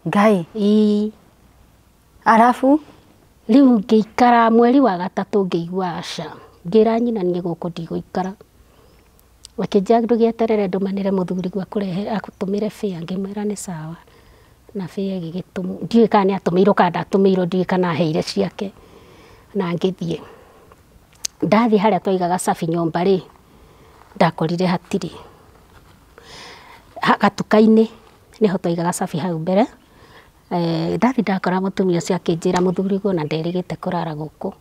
Ngai arabu rĩu ngĩikara mweri wa gatatũ ngĩigua aca ngĩra nyina niĩ gũkũ ndigũikara wakĩnjia ndũgĩeterere ndũmanĩre mũthuri gwa kũrehe agũtũmĩre fare ngĩmwĩra nĩ sawa na fare ĩgĩgĩtũmwo ndiũĩ kana nĩ atũmĩirwo kana ndatũmĩirwo ndiũĩ kana heire ciake na ngĩthiĩ ndathiĩ harĩa twaigaga cabi nyũmba rĩ ndakorire hatirĩ gatuka-inĩ niho twaigaga cabi hau mbere ndathi ndakora mũtumia ũcio akĩnjĩra mũthuriguo na nderĩgĩte kũrara gũkũ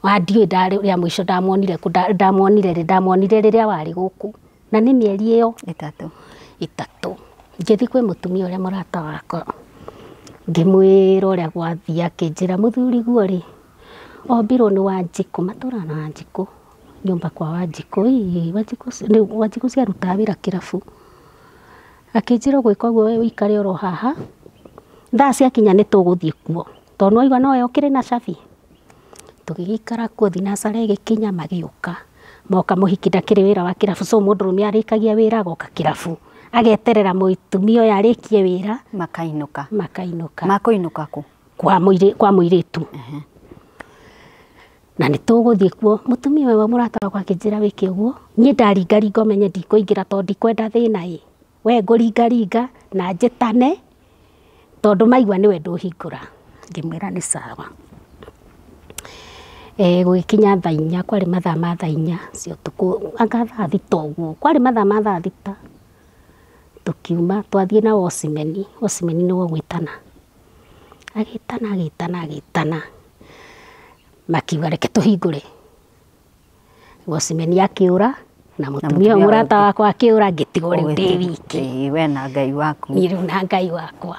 ndiũĩ rĩa mũico ndamuonire rĩrĩa warĩ gũkũ na nĩ mĩeri ĩyo ĩtatũ ngĩthi kwĩ mũtumia ũrĩa mũrata wakwa ngĩmwĩra ũrĩa gwathiĩ akĩnjĩra mũthuriguo rĩ ombirwo nĩ Wanjikũ matũra na Wanjikũ nyũmba kwa Wanjikũ Wanjikũ ciarutaga wĩra kĩrabu akĩnjĩra gwĩka ũguo we ũikare oro haha thaa ciakinya nĩ tũgũthiĩ kuo tondũ nĩwaigua nowe ũkĩrĩ na cabi tũgĩgĩikara kuo thinacara ĩgĩkinya magĩũka moka mũhiki ndakĩrĩ wĩra wa kĩrabu so mũndũrũme arĩkagia wĩra agoka kĩrabu ageterera mũtumia ũyũ arĩkie wĩra makainũka makũinũka kũ kwa mũirĩtu na nĩ tũgũthiĩ kuo mũtumia ũyũ mũrata wakwa akĩnjĩra wĩke ũguo niĩ ndaringaringa ũmenye ndikũingĩra tondũ ndikwenda thĩna we ngũringaringa na njĩtane tondũ maigua nĩwe ndũhingũra ngĩmwĩra nĩ sawa gũgĩkinya thaa 4 kwarĩ mathaa ma thaa 4 cia ũtukũ anga thaa thita ũguo kwarĩ mathaa ma thaa thita tukiuma twathiĩ na Wocimeni nĩguo gwĩtana agĩtana makiuga reke tũhingũre Wocimeni akĩũra na mũtumia mũrata wakwa akĩũra ngĩtigwo rĩu ndĩ wiki we na Ngai waku niĩ rĩu na Ngai wakwa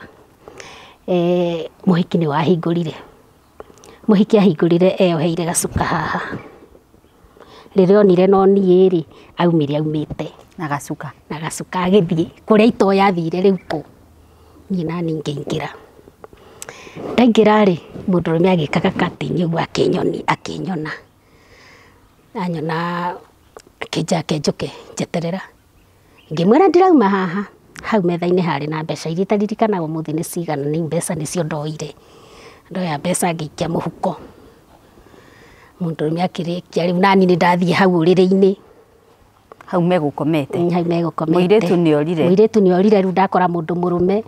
mũhiki nĩ wahingũrire mũhiki ahingũrire eyoheire gacuka haha rĩrĩa onire no niĩ rĩ aumĩte na gacuka agĩthiĩ kũrĩa itoya athire rĩu kũ niĩ nani ngĩingĩra ndaingĩra rĩ mũndũrũme agĩkaga katini ũguo akĩnyona anyona akĩnjake njũke njeterera ngĩmwĩra ndirauma haha hau metha-inĩ harĩ na mbeca iria itaririkanaga ũmũthĩ nĩ cigana nĩ mbeca nĩcio ndoire ndoya mbeca ngĩikia mũhuko mũndũrũme akĩrĩkia rĩu nani nĩ ndathiĩ hau ũrĩrĩ-inĩ hau megũkomete mũirĩtu nĩ orire rĩu ndakora mũndũ mũrũme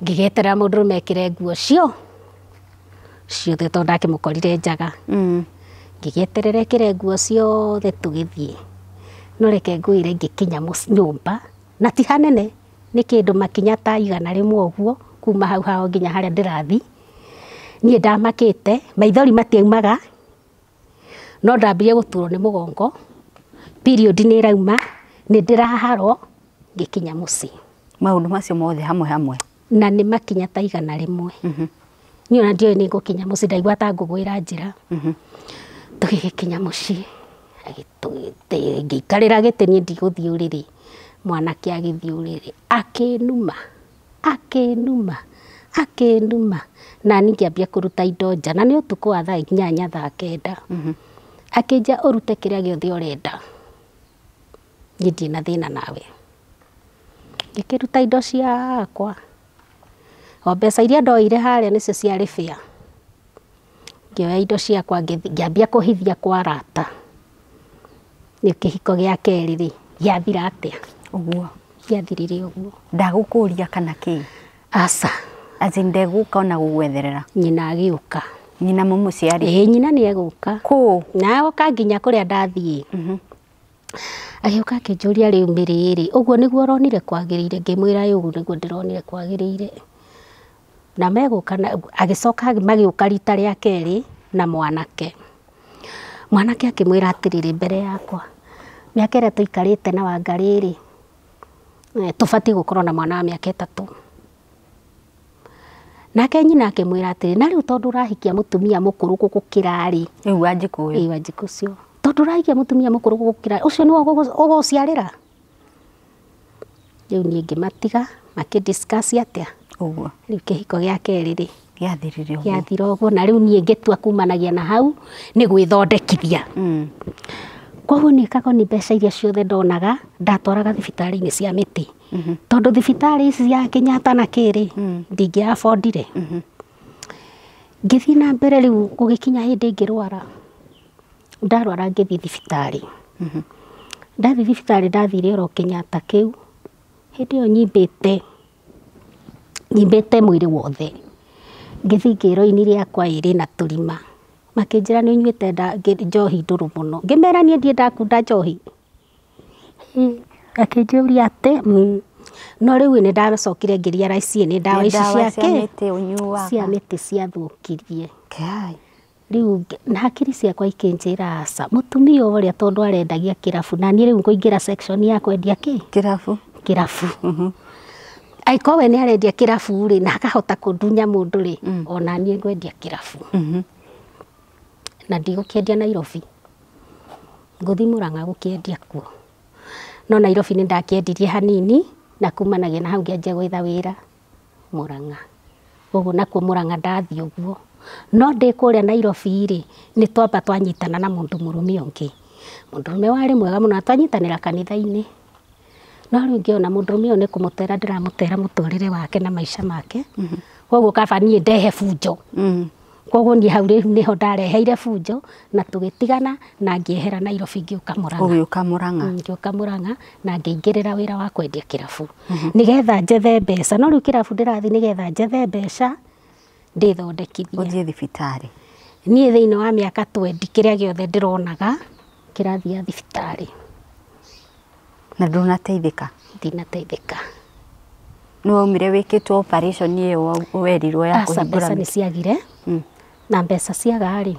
ngĩgeterera mũndũrũme ekĩre nguo ciothe tondũ ndakĩmũkorire njaga ngĩgeterera ekĩre nguo ciothe tũgĩthiĩ no reke ngwĩre ngĩkinya nyũmba na ti hanene nĩ kĩndũ makinya ta 100 ũguo kuma hau hao nginya harĩa ndĩrathi niĩ ndamakĩte maithori matiaumaga no ndambirie gũturwo nĩ mũgongo period nĩ ĩrauma nĩ ndĩraharwo ngĩkinya mũciĩ maũndũ macio mothe hamwe na nĩ makinya ta 100 niĩ ona ndiũĩ nĩ ngũkinya mũciĩ ndaigua ta ngũgwĩra njĩra tũgĩkinya mũciĩ ngĩikarĩra gĩtĩ niĩ ndigũthiĩ ũrĩrĩ mwanake agĩthiĩ ũrĩrĩ akĩnuma na niĩ ngĩambia kũruta indo nja na nĩ ũtukũ wa thaa 8 thaa 9 akĩnja ũrute kĩrĩa gĩothe ũrenda niĩ ndirĩ na thĩna nawe ngĩkĩruta indo ciakwa o mbeca iria ndoire harĩa nĩcio ciarĩ bĩa ngĩoya indo ciakwa ngĩambia kũhithia kwa arata nĩ kĩhiko gĩa kerĩ rĩ gĩathira atĩa ũguo gĩathirire ũguo ndagũkũria kana kĩ aca ndegũka ona gũgwetherera nyina agĩũka nyina mũmũciari nyina nĩ egũka kũ na oka nginya kũrĩa ndathiĩ agĩũka akĩnjũria rĩu mĩrĩ ũguo nĩguo ũronire kwagĩrĩire ngĩmwĩra ũguo nĩguo ndĩronire kwagĩrĩire na megũka agĩcoka magĩũka rita rĩa kerĩ na mwanake akĩmwĩra atĩrĩrĩ mbere yakwa mĩaka ĩrĩa tũikarĩte na Wangarĩ rĩ tũbatiĩ gũkorwo na mwana wa mĩaka 3 nake nyina akĩmwĩra atĩrĩ na rĩu tondũ ũrahikia mũtumia mũkũrũ gũkĩra rĩ rĩu Wanjikũ ũcio tondũ ũrahikia mũtumia mũkũrũ gũkĩra ũcio nĩwe ũgũciarĩra rĩu niĩ ngĩmatiga makĩdiscuss atĩa ũguo rĩu kĩhiko gĩa kerĩ rĩ gĩathira ũguo na rĩu niĩ ngĩtua kumanagia na hau nĩ gwĩthondekithia koguo niĩ kagoni mbeca iria ciothe ndonaga ndatwaraga thibitarĩ-inĩ cia mĩtĩ tondũ thibitarĩ ici cia Kenyatta na kĩrĩ ndingĩabondire ngĩthiĩ na mbere rĩu gũgĩkinya hĩndĩ ngĩrwara ndarwara ngĩthiĩ thibitarĩ ndathiĩ thibitarĩ ndathire oro Kenyatta kĩu hĩndĩ ĩyo nyimbĩte mwĩrĩ wothe ngĩthiĩ ngĩrwo ini rĩakwa ĩrĩ na tũrima makĩnjĩra nĩ nyuĩte njohi ndũrũ mũno. Ngĩmera niĩ ndiĩ ndakunda njohi. Akĩnjũria atĩ no rĩu nĩ ndacokire ngĩrealize nĩ ndawa ici ciake cia mĩtĩ ciathũkirie. Rĩu na hakiri ciakwa ikĩnjĩra aca mũtumia ũrĩa tondũ arendagia kĩrabu na niĩ rĩu ngũingĩra section ya kwendia kĩrabu. Aiko we nĩ arendia kĩrabu rĩ na akahota kũndunya mũndũ rĩ ona niĩ ngwendia kĩrabu. Na ndigũkĩendia Nairobi, ngũthiĩ Mũrang'a gũkĩendia kuo. No Nairobi nĩ ndakĩendirie hanini na kumanagia na hau ngĩanjia gwetha wĩra Mũrang'a. Ũguo nakuo Mũrang'a ndathiĩ ũguo. No ndĩ kũrĩa Nairobi rĩ nĩ twamba twanyitana na mũndũ mũrũme ũngĩ. Mũndũrũme warĩ mwega mũno twanyitanĩra kanitha-inĩ. No rĩu ngĩona mũndũrũme ũyũ nĩ kũmũtera ndĩramũtera mũtũrĩre wake na maica make. Koguo kaba niĩ ndehe bunjo. Koguo niĩ hau rĩu nĩho ndareheire bunjo na tũgĩtigana na ngĩehera Nairobi ngĩũka Mũrang'a. Ũgĩũka Mũrang'a. Ngĩũka Mũrang'a na ngĩingĩrĩra wĩra wa kwendia kĩrabu. Nĩgetha njethe mbeca. No rĩu kĩrabu ndĩrathiĩ nĩgetha njethe mbeca ndĩthondekithie. Ũthiĩ thibitarĩ. Niĩ thĩinĩ wa mĩaka 20 kĩrĩa gĩothe ndĩronaga kĩrathiĩ thibitarĩ. Na ndũnateithĩka? Ndinateithĩka. Nĩ waumire wĩkĩtwo operation ĩyo werirwo ya kũhingũra? Mbeca nĩ ciagire. Na mbeca ciaga rĩ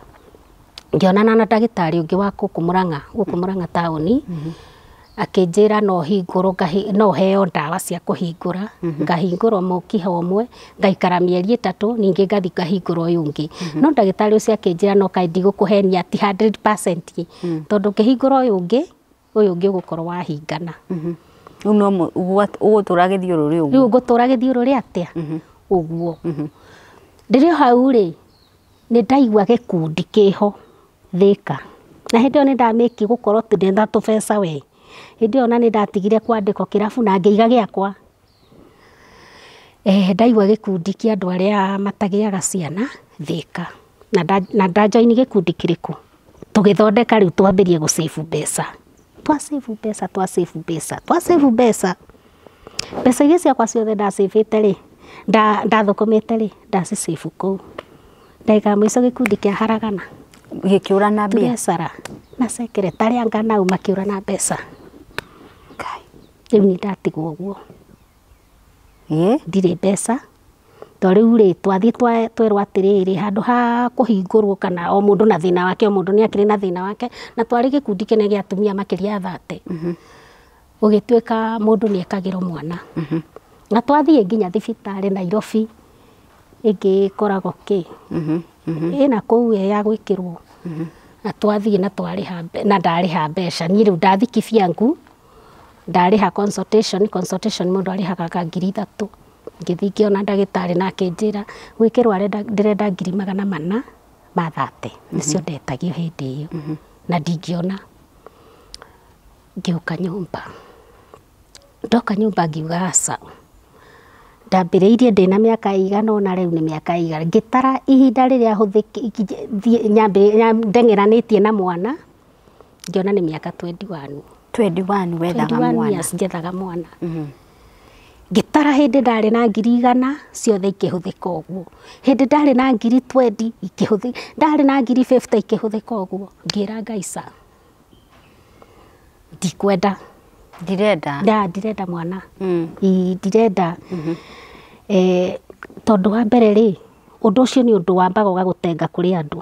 ngĩonana na ndagĩtarĩ ũngĩ wa gũkũ Mũrang'a taũni. Akĩnjĩra no hingũrwo no heo ndawa cia kũhingũra. Ngahingũrwo mũkiha ũmwe ngaikara mĩeri 3 ningĩ ngathi ngahingũrwo ũyũ ũngĩ. No ndagĩtarĩ ũcio akĩnjĩra no kaĩ ndigũkũhenia ti 100% tondũ ngĩhingũra ũyũ ũngĩ ũgũkorwo wahingana. Rĩu no ũgũtũra gĩthiũrũrĩ ũguo? Rĩu ngũtũra gĩthiũrũrĩ atĩa ũguo. Ndĩrĩ hau rĩ nĩ ndaigua gĩkundi kĩho Thĩka. Na hĩndĩ ĩyo nĩ ndamĩki gũkorwo ndĩna tũbeca we. Hĩndĩ ĩyo na nĩ ndatigire kwandĩkwo kĩrabu na ngĩiga gĩakwa. Ndaigua gĩkundi kĩa andũ arĩa matagĩaga ciana Thĩka. Na ndajoini gĩkundi kĩrĩkũ. Tũgĩthondeka rĩu twambĩrie gũsave mbeca. Twasave mbeca. Mbeca iria ciakwa ciothe ndasavĩte rĩ ndathũkũmĩte rĩ ndacisave kũu. Ndaiga mũico gĩkundi kĩa haragana. Gĩkĩũra na mbia? Tũgecara na secretary anga nau makĩũra na mbeca. Rĩu nĩ ndatigwo ũguo. Ndirĩ mbeca. To rĩu rĩ twathiĩ twerwo atĩrĩrĩ handũ ha kũhingũrwo kana o mũndũ na thĩna wake o mũndũ nĩ akĩrĩ na thĩna wake na twarĩ gĩkundi kĩnene gĩa atumia makĩria ya 30. Ũgĩtuĩka mũndũ nĩ ekagĩrwo mwana. Na twathiĩ nginya thibitarĩ Nairobi ĩngĩ koragwo ĩna kũu ya gwĩkĩrwo. Na twathiĩ na ndarĩha mbeca. Niĩ rĩu ndathi Kĩbiangu ndarĩha consultation mũndũ arĩhaga 3,000. Ngĩthiĩ ngĩona ndagĩtarĩ na akĩnjĩra gwĩkĩrwo ndĩrenda 430 nĩcio ndetagio hĩndĩ ĩyo. Na ndingĩona. Ngĩũka nyũmba. Ndoka nyũmba ngiuga aca. Ndambĩrĩirie ndĩna mĩaka ĩigana ũna rĩu nĩ mĩaka ĩigana. Ngĩtara ihinda rĩrĩa ndengeranĩtie na mwana ngĩona nĩ mĩaka 21. 21 wethaga mwana? 21 years njethaga mwana. Ngĩtara hĩndĩ ndarĩ na 100 ciothe ikĩhũthĩka ũguo. Hĩndĩ ndarĩ na 20 ikĩhũthĩka. Ndarĩ na 50 ikĩhũthĩka ũguo. Ngĩra Ngaica ndikwenda. Ndirenda mwana. Ndirenda. Tondũ wa mbere rĩ ũndũ ũcio nĩ ũndũ wambaga ũgagũtenga kũrĩ andũ.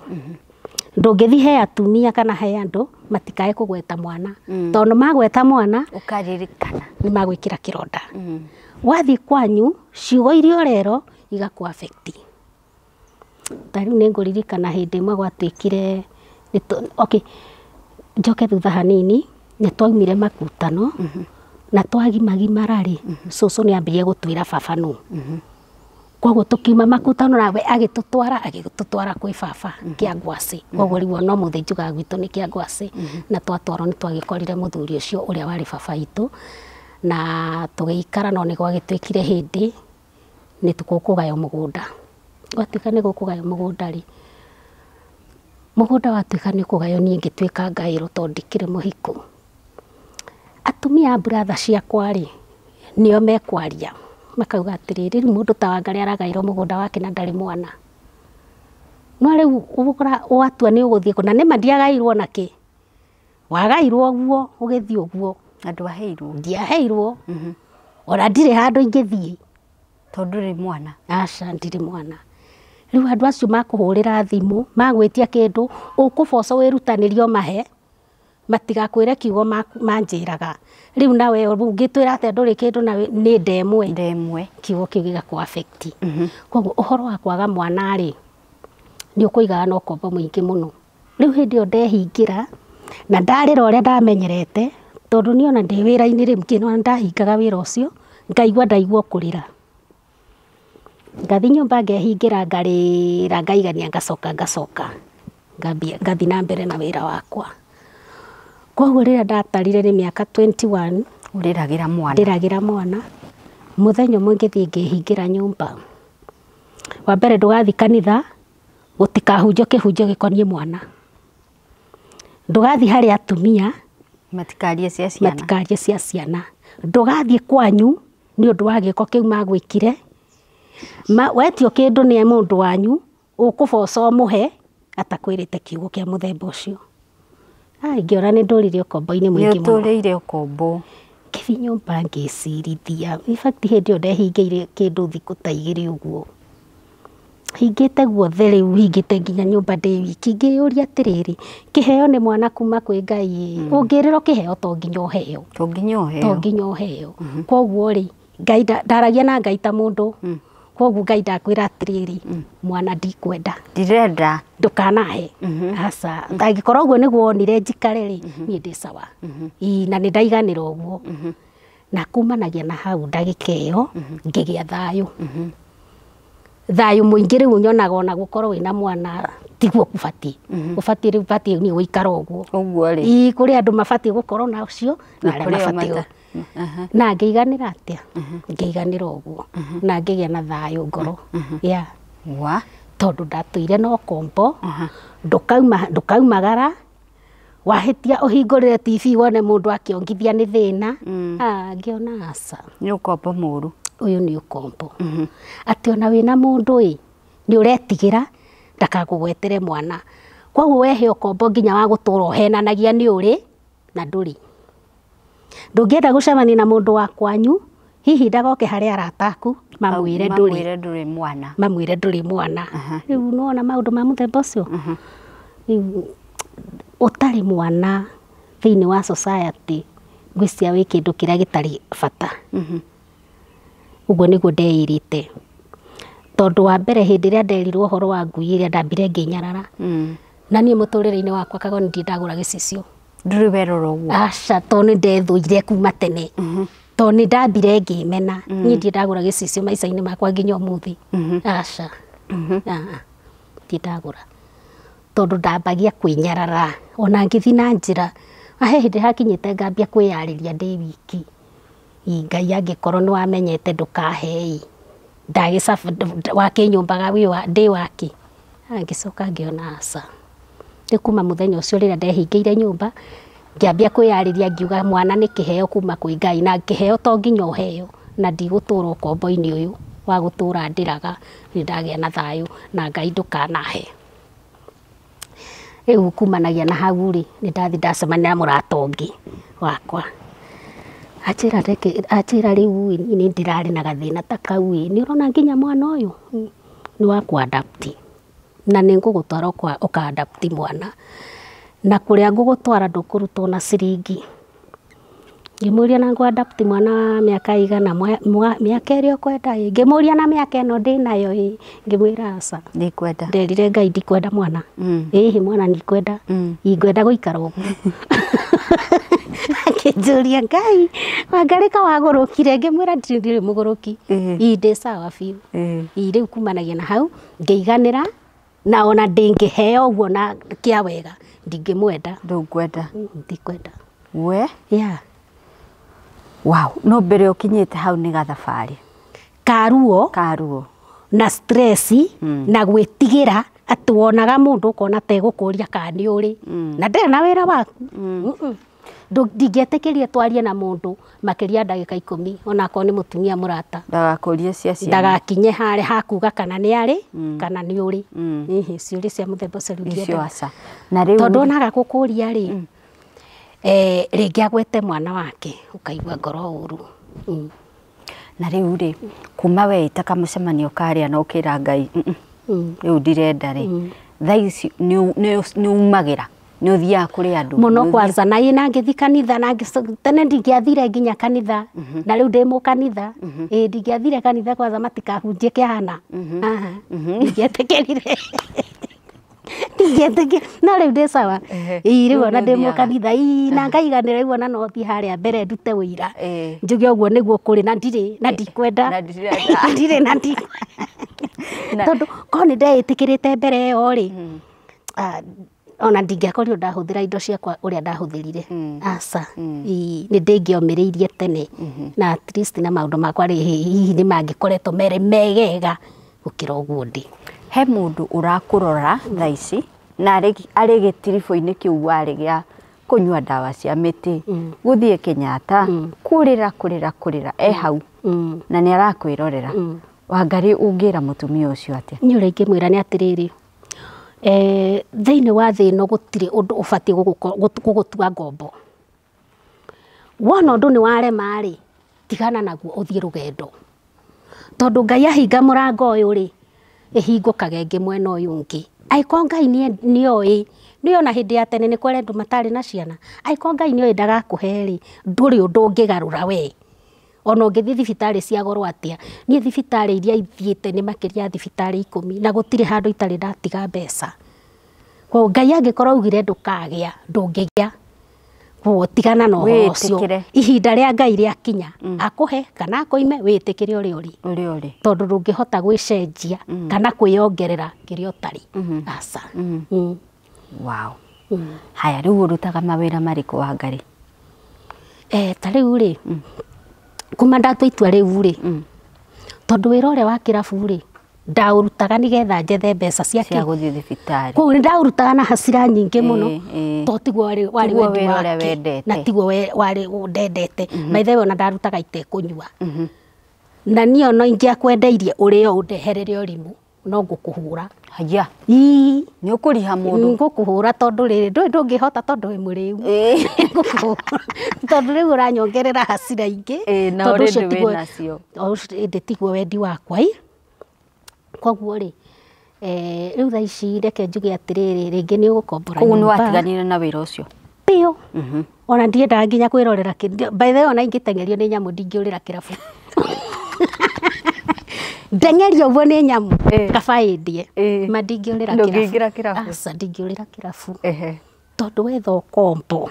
Ndũngĩthi he atumia kana he andũ matikae kũgweta mwana. Tondũ magweta mwana ũkaririkana nĩ magwĩkĩra kĩronda. Wathiĩ kwanyu ciugo iria ũrero igakũ affect. Ta rĩu nĩ ngũririkana hĩndĩ ĩmwe gwatuĩkire njoke thutha hanini nĩ twaumire makutano na twagimagimara rĩ cũcũ nĩ ambĩrĩirie gũtwĩra baba nũ. Koguo tukiuma makutano nawe agĩtũtwara kwĩ baba Kĩangwacĩ. Koguo rĩu no mũthĩ njugaga gwitũ nĩ Kĩangwacĩ. Na twatwarwo nĩ twagĩkorire mũthuri ũcio ũrĩa warĩ baba witũ. Na tũgĩikara no nĩ gwagĩtuĩkire hĩndĩ nĩ tũkũgayo mũgũnda. Gwatuĩka nĩ gũkũgayo mũgũnda rĩ mũgũnda watuĩka nĩ kũgayo niĩ ngĩtuĩka ngaĩrwo tondũ ndikĩrĩ mũhiku. Atumia brother ciakwa rĩ nĩo no riu ubukora watua ni uguthie kuna ne mandiagairwo naki wagairwo guo ugithie uguo andu aheirwo ndiaheirwo ora ndire handu ingithie tondu ri mwana aca ndire mwana riu andu acio makuhurira thimu magwitia kindu ukuboca wirutanirio mahe matigakwire kiugo manjiraga riu nawe ungitwira ati nduri kindu na ni ndemwe kiugo kiu gigaku affect koguo uhoro wa kwaga mwana ri ni ukuigaga no kombo mwingi muno riu hindi yo ndehingira na ndarira uria ndamenyerete tondu ni ona ndi wira-ini rimwe no ndahingaga wira ucio ngaigua ndaigua kurira ngathi nyumba ngehingira ngarira ngaigania ngacoka ngathi na mbere na wira wakwa koguo rira ndatarire ni miaka 21 ndiragira mwana muthenya umwe ngithie ngihingira nyumba wa mbere ndugathi kanitha gutikahunjo kihunjo gikonie mwana ndugathi hari atumia matikarie cia ciana ndugathie kwanyu ni undu wa giko kiu magwikire wetio kindu ni mundu wanyu ukuboca muhe atakwirite kiugo kia muthemba ucio ngiona ni ndurire ukombo-ini mwingi muno turire ukombo kithi nyumba ngicirithia in fact hindi yo ndehingeire kindu thiku ta igiri uguo hingite guothe riu hingite nginya nyumba ndi wiki ngiyuria atiriri kiheo ni mwana kuma kwi Ngai ungirira kiheo to nginya uheo koguo ri Ngai ndaragia na Ngai ta mundu koguo Ngai ndakwira atiriri mwana ndikwenda ndirenda ndukanahe aca angikorwo uguo niguo wonire njikare ri ni ndi sawa na ni ndaiganira uguo na kumanagia na hau ndagika iyo ngigia thayu muingi riu nyonaga ona gukorwo wina mwana tiguo kubatie ni guikara uguo ri kuri andu mabatie gukorwo na ucio na aria mabatie na ngiiganira atia ngiiganira uguo na ngigia na thayu ngoro tondu ndatuire no kombo ndukaumagara wahitia uhingurire TV wone mundu akiongithia ni thina ngiona aca ni ukombo muru uyu ni ukombo ati ona wina mundu ni uretigira ndakagugwetere mwana koguo wehe ukombo nginya wa gutura uhenanagia ni uri na nduri ndungienda gucemania na mundu wa kwanyu hihi ndagoke hari arataku mamwire nduri mwana riu nona maundu ma muthemba ucio utari mwana thiini wa society ngwiciria wi kindu kiria gitari bata uguo niguo ndeirite tondu wa mbere hindi ria nderirwo uhoro wa ngui iria ndambire nginyarara na nie muturire-ini wakwa kagoni ndi ndagura gicicio nduri werora uguo aca to ni ndethuire kuma tene to ni ndambire ngimena nie ndi ndagura gicicio maica-ini makwa nginya umuthi aca ndi ndagura tondu ndambagia kwinyarara ona ngithi na njira ahe hindi hakinyite ngambia kwiyariria ndi wiki Ngai angikorwo ni wamenyete ndukahei ndagicafa wakinyumbaga ndi waki angicoka ngiona aca ni kuma muthenya ucio rira ndehingeire nyumba ngiambia kwiyariria ngiuga mwana ni kiheo kuma kwi Ngai na kiheo to nginya uheo na ndigutura ukombo-ini uyu wa gutura ndiraga ni ndagia na thayu na Ngai ndukanahe riu kumanagia na hau ri ni ndathi ndacemania na murata ungi wakwa achira riu ni ndirari na gathina ta kau ni urona nginya mwana uyu ni wa kuadapt na ni ngugutwara ukaadapt mwana na kuria ngugutwara ndukurutwo na ciringi ngimuria na nguadapt mwana miaka igana miaka iri ukwenda ngimuria na miaka ino ndinayo ngimwira aca ndikwenda nderire Ngai ndikwenda mwana mwana ndikwenda ingwenda guikara uguo akinjuria Ngai wangarika wagurukire ngimwira ndiri muguruki ndi sawa biu riu kumanagia na hau ngiiganira na ona ndingiheo uguo na kia wega ndingimwenda ndikwenda we wow no mbere ukinyite hau ni gathabari karuo na stress na gwitigira ati wonaga mundu ukona tegukuria kana ni uri na ndere na wira waku ndingĩetĩkĩria twarie na mũndũ makĩria ndagĩka 10 ona akorwo nĩ mũtumia mũrata ndagakũrie cia ciana ndagakinye harĩ hakuga kana nĩ arĩ kana nĩ ũrĩ ciũria cia mũthemba ũcio ndiendaga na rĩu tondũ onaga gũkũria rĩ rĩngĩ agwete mwana wake ũkaigua ngoro ũru na rĩu rĩ kuma we itaka mũcemanio karĩa na ũkĩra Ngai rĩu ndirenda rĩ thaa ici nĩ umagĩra nĩ ũthiaga kũrĩ andũ mũno kwanza na ina ngĩthi kanitha na tene ndingĩathire nginya kanitha na rĩu ndĩ mũkanitha ndingĩathire kanitha kwanza matikahunjie kĩhana ndingĩetĩkĩrire na rĩu ndĩ sawa rĩu ona ndĩ mũkanitha na ngaiganĩra rĩu ona no thiĩ harĩa mbere ndute wĩira njuge ũguo nĩguo kũrĩ na ndirĩ na ndikwenda ndirĩ na tondũ korwo nĩ ndeĩtĩkĩrĩte mbere ĩyo rĩ ona ndingĩakorirwo ndahũthĩra indo ciakwa ũrĩa ndahũthĩrire aca nĩ ndĩngĩomĩrĩirie tene na at least na maũndũ makwa hihi nĩ mangĩkoretwo merĩ megega gũkĩra ũguo ndĩ he mũndũ ũrakũrora thaa ici na arĩ gĩtiribũ-inĩ kĩu warĩ gĩa kũnyua ndawa cia mĩtĩ gũthiĩ Kenyatta kũrĩra hau na nĩ arakwĩrorera Wangari ũngĩra mũtumia ũcio atĩa niĩ ũrĩa ingĩmwĩra nĩ atĩrĩrĩ thĩinĩ wa thĩ ĩno gũtirĩ ũndũ ũbatiĩ gũgũtua ngombo wona ũndũ nĩ warema rĩ tigana naguo ũthiĩ rũgendo tondũ Ngai ahinga mũrango ũyũ rĩ ĩhingũkaga ĩngĩ mwena ũyũ ũngĩ angĩkorwo Ngai nĩoĩ ona hĩndĩ ya tene nĩ kwarĩ andũ matarĩ na ciana angĩkorwo Ngai nĩoĩ ndagakũhe rĩ ndũrĩ ũndũ ũngĩgarũra we ona ũngĩthiĩ thibitarĩ cia goro atĩa niĩ thibitarĩ iria ithiĩte nĩ makĩria thibitarĩ 10 na gũtirĩ handũ itarĩ ndatiga mbeca koguo Ngai angĩkorwo augire ndũkagĩa ndũngĩgĩa koguo tigana na ũhoro ũcio ihinda rĩa Ngai rĩakinya akũhe kana akũime wĩtĩkĩre ũrĩa ũrĩ tondũ ndũngĩhota gwĩcenjia kana kwĩongerera kĩrĩa ũtarĩ aca wow haya rĩu ũrutaga mawĩra marĩkũ Wangari ta rĩu rĩ kuma ndatua itua rĩu rĩ tondũ wĩra ũrĩa wa kĩrabu rĩ ndaũrutaga nĩgetha njethe mbeca cia gũthiĩ thibitarĩ koguo nĩ ndaũrutaga na hasira nyingĩ mũno to tiguo warĩ wendi wake na tiguo warĩ ndendete maithe ona ndarutaga itekũnyua na niĩ ona ingĩakwendeirie ũrĩo ũndeherere ũrimũ no ngũkũhũra haya nĩ ũkũriha mũndũ ngũkũhũra tondũ rĩrĩ ndũngĩhota tondũ wĩ mũrĩu tondũ rĩu ũranyongerera hasira ingĩ tondũ ũcio tiguo wendi wakwa koguo rĩ rĩu thaa ici reke njuge atĩrĩrĩ rĩngĩ nĩ ũgũkombora koguo nĩ watiganire na wĩra ũcio biũ ona ndiendaga nginya kwĩrorera by the way ona ingĩteng'erio nĩ nyamũ ndingĩũrĩra kĩrabu ndengerio ũguo nĩ nyamũ kaba ĩndie ma ndingĩũrĩra kĩrabu aca ndingĩũrĩra kĩrabu tondũ wetha ũkombo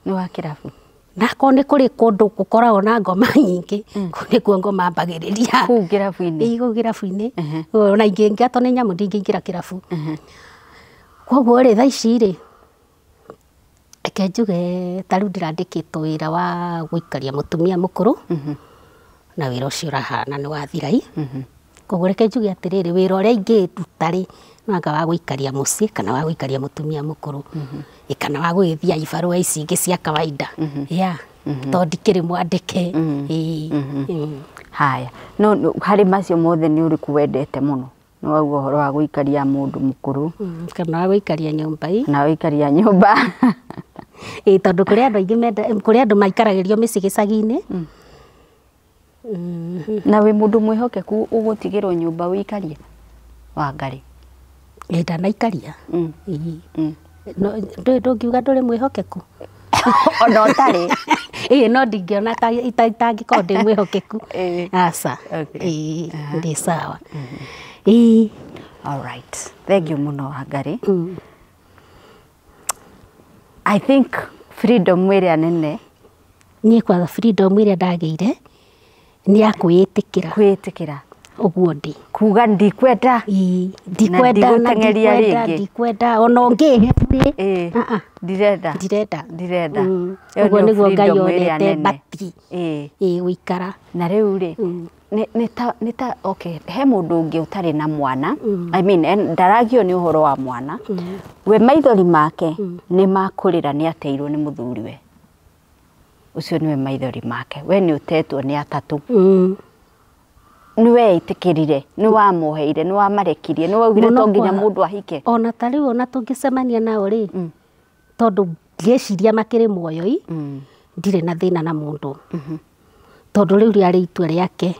nĩ wa kĩrabu na ko nĩ kũrĩ kũndũ gũkoragwo na ngoma nyingĩ nĩkuo ngoma mbagĩrĩria kũu kĩrabu-inĩ kĩrabu-inĩ ona ingĩingatwo nĩ nyamũ ndingĩingĩra kĩrabu koguo rĩ thaa ici rĩ reke njuge ta rĩu ndĩrandĩkĩtwo wĩra wa gũikaria mũtumia mũkũrũ na wĩra ũcio ũrahana nĩ wa thirai koguo reke njuge atĩrĩrĩ wĩra ũrĩa ingĩruta rĩ nanga wa gũikaria mũciĩ kana wa gũikaria mũtumia mũkũrũ kana wa gũgĩthia ibarũa ici ingĩ cia kawaida tondũ ndikĩrĩ mwandĩke haya no harĩ macio mothe nĩ ũrĩkũ wendete mũno nĩ wauga ũhoro wa gũikaria mũndũ mũkũrũ kana wa gũikaria nyũmba na gũikaria nyũmba tondũ kũrĩ andũ maikaragĩrio mĩciĩ gĩcagi-inĩ na wĩ mũndũ mwĩhokeku ũgũtigĩrwo nyũmba wĩikarie Wangari ndanaikaria ndũngiuga ndũrĩ mwĩhokeku ona ũtarĩ no ndingĩona itangĩkorwo ndĩ mwĩhokeku aca ndĩ sawa alright thank you mũno Wangari I think freedom ĩrĩa nene niĩ kwa freedom ĩrĩa ndagĩire nĩ ya kwĩĩtĩkĩra ũguo ndĩ kuga ndikwenda ndikwenda ona ũngĩhe ndirenda ũguo nĩguo Ngai onete bati gũikara na rĩu rĩ nĩ ta okay he mũndũ ũngĩ ũtarĩ na mwana I mean ndaragio nĩ ũhoro wa mwana we maithori make nĩ makũrĩra nĩ ateirwo nĩ mũthuri we ucio niwe maithori make we ni utetwo ni atatu niwe itikirire ni wamuheire ni wamarekirie ni waugire to nginya mundu ahike ona tari ona tungicemania nao ri tondu ngeciria makiri muoyo ndire na thina na mundu tondu riu riari itua riake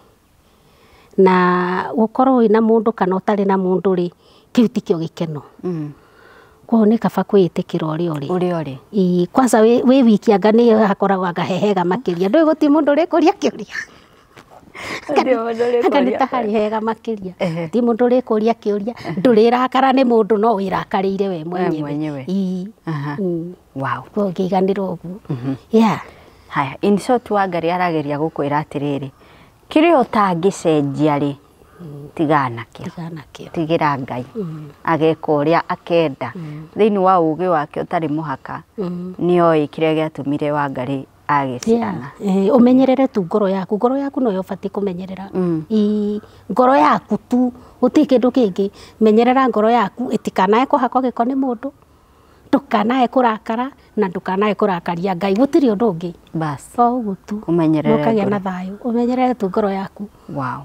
na gukorwo wina mundu kana utari na mundu ri kiu tikio gikeno kwa ni kaba kwitikira uri kwanza we wiki anga ni hakoragwo ngahehega makiria ndui guti mundu ri kuria kiuria Kani tahari hega makiria ti mundu ri kuria kiuria ndurirakara ni mundu no wirakarire we mwenyewe wow ko giganiro ugu yeah haya in short Wangari arageria gukwira atiriri kirio tangicenjia ri tigana kio tigira Ngai ageka uria akenda thiini wa ugi wake utari muhaka nioi kiria giatumire Wangari agiciana umenyerere tu ngoro yaku no yobati kumenyerera ngoro yaku tu uti kindu kingi menyerera ngoro yaku itikanae kuhakwa giko ni mundu ndukanae kurakara na ndukanae kurakaria Ngai gutiri undu ungi bas uguo tu umenyerere ukagia na thayu umenyerere tu ngoro yaku wow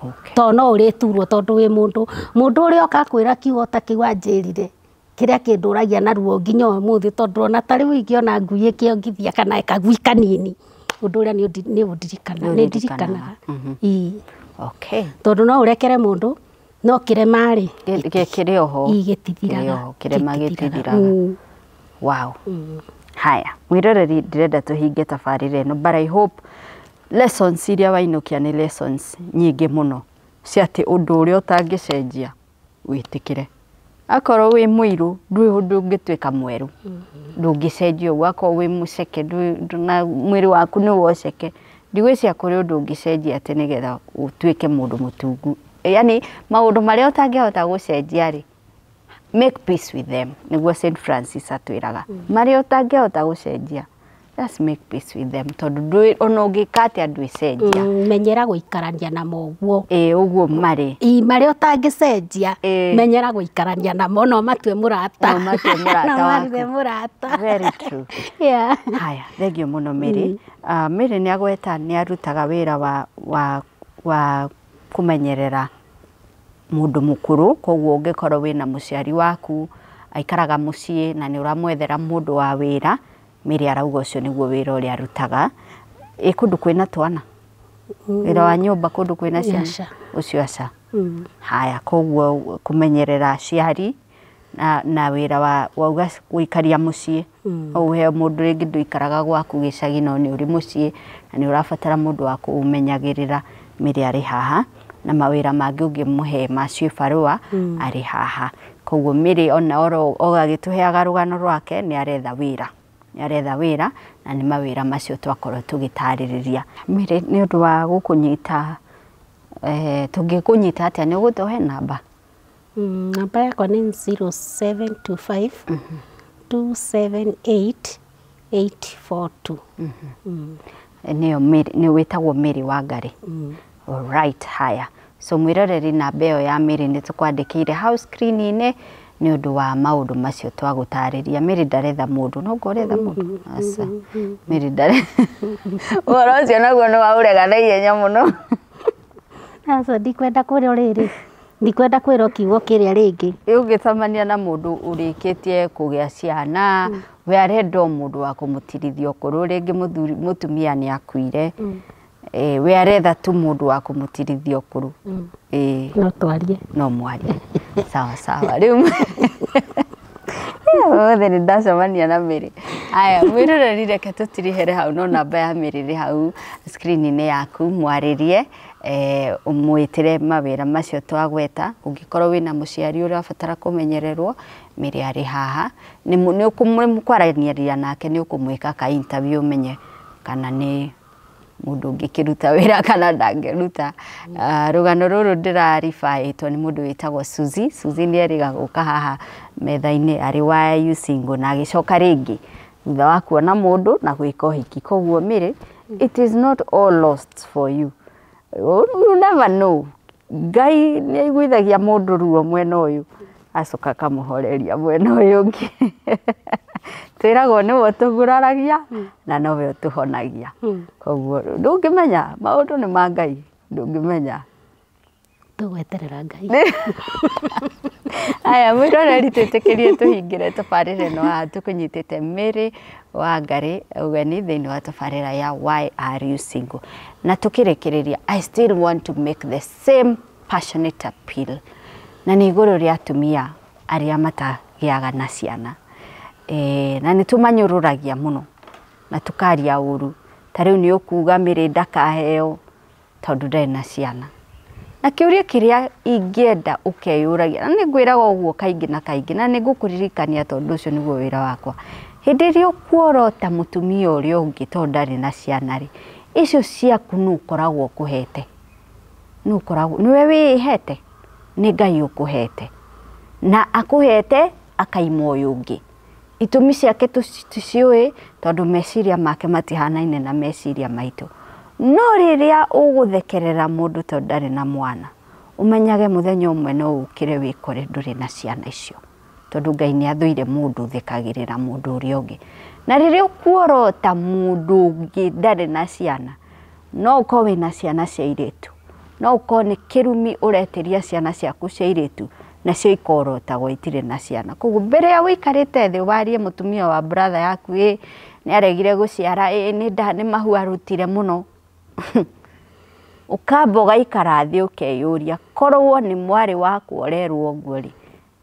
okay to no uri turwo tondu wi mundu uri okakwira kiugo ta kiwa njirire kiria kinduragia na ruo nginya umuthi tondu ona tari wingiona ngui ikiongithia kana ikagui kanini undu uria ni undirikana okay tondu no urekere mundu no kiremari kiri oho igitithiraga kirema gitithiraga wow haya mwiroreri ndirenda tuhinge tabarire no but I hope lessons iria wainukia ni lessons nyingi muno ciati undu uria utangicenjia witikire akoro wi muiru ndui undu ngitwika mweru ndungicenjia wako wi muceke na mwiri waku ni woceke ndigwicia kuri undu ngicenjia ati nigetha utwike mundu mutungu yani maundu maria utangihota gucenjia ri make peace with them niguo St Francis atwiraga maria utangihota gucenjia just make peace with them tondu ona ungikate andu icenjia menyera guikarania na moguo uguo mari maria utangicenjia menyera guikarania na mono matwe murata murata very true yeah haya thegio muno Mary Mary ni agweta ni arutaga wira wa kumenyerera mundu mukuru koguo ungikorwo wina muciari waku aikaraga mucii na ni uramwethera mundu wa wira Mary arauga ucio niguo wira uria arutaga kundu kwina twana wira wa nyumba kundu kwina ciana ucio aca haya koguo kumenyerera aciari na wira wa guikaria mucii uhe mundu ringi nduikaraga gwaku gicagi no ni uri mucii na ni urabatara mundu wa kumenyagirira Mary ari haha na mawira mangi ungimuhe macio barua ari haha koguo Mary ona ogagituheaga rugano rwake ni aretha wira na ni mawira macio twakorwo tugitaririria Mary ni undu wa gukunyita tungikunyita atia ni ugutuhe namba namba yakwa ni 0725 278 842 niyo Mary ni witagwo Mary Wangari alright haya so mwiroreri namba iyo ya Mary ni tukwandikire house screen ine ni undu wa maundu macio twagutariria Mary ndaretha mundu no ngoretha mundu asa Mary ndare oro cio naguo no waurega na ihenya muno asa ndikwenda kwira riri ndikwenda kwira kiugo kiria ringi ungicemania na mundu urikitie kugia ciana we arenda mundu wa kumutirithia ukuru ringi mutumia ni akuire we aretha tu mundu wa kumutirithia ukuru no twarie no mwarie sawa riu othe ni ndacemania na Mary aya mwiroreri reke tutirihere hau no namba ya Mary ri hau screen-ini yaku mwaririe umwitire mawira macio twagweta ungikorwo wina muciari uria abatara kumenyererwo Mary ari haha ni ukumwarania nake ni ukumwika ka interview umenye kana ni mundu ngikiruta wira kana ndangeruta rugano ruru ndirarifaitwo ni mundu witagwo Suzy ni eriga guka haha metha-ini ari wa Yusingo na agicoka ringi thutha wa kuona mundu na gwika uhiki koguo Mary it is not all lost for you you never know Ngai ni aiguithagia mundu ruo mwena uyu acoka kamuhoreria mwena uyu ngi twiragwo niwe tuguraragia na nowe tuhonagia koguo ndungimenya maundu ni ma Ngai ndungimenya tugweterera Ngai aya mwiroreri twitikirie tuhingire tabarĩra ĩno haha tũkũnyitĩte Mary Wangari ũgeni thĩinĩ wa tabarĩra ya Why Are You Single, na tũkĩrĩkĩrĩria I still want to make the same passionate appeal na nĩ igũrũ rĩa atumia arĩa matagĩaga na ciana na nĩ tũmanyũrũragia mũno na tũkaria ũru ta rĩu nĩ ũkuga Mary ndakaheo tondũ ndarĩ na ciana na kĩũria kĩrĩa ingĩenda ũkeyũragia na nĩ ngwĩraga ũguo kaingĩ na kaingĩ na nĩ ngũkũririkania tondũ ũcio nĩguo wĩra wakwa hĩndĩ ĩrĩa ũkuorota mũtumia ũrĩa ũngĩ tondũ ndarĩ na ciana rĩ icio ciaku nĩ ũkoragwo ũkũhete nĩwe wĩhete nĩ Ngai ũkũhete na akũhete akaima ũyũ ũngĩ itũmi ciake tũciũĩ tondũ meciria make matihanaine na meciria maitũ no rĩrĩa ũgũthekerera mũndũ tondũ ndarĩ na mwana ũmenyage mũthenya ũmwe no ũkĩre wĩkore ndũrĩ na ciana icio tondũ Ngai nĩ athũire mũndũ thekagĩrĩra mũndũ ũrĩa ũngĩ na rĩrĩa ũkuorota mũndũ ũngĩ ndarĩ na ciana no ũkorwo wĩna ciana cia airĩtu no ũkorwo nĩ kĩrumi ũretĩria ciana ciaku cia airĩtu nacio ikorotagwo itirĩ na ciana koguo mbere ya wĩikarĩte thĩ warie mũtumia wa brother yaku nĩ aregire gũciara nĩ mahu arutire mũno ukamba ũgaikara thĩ ũkeyũria korwo nĩ mwarĩ waku orerwo ũguo rĩ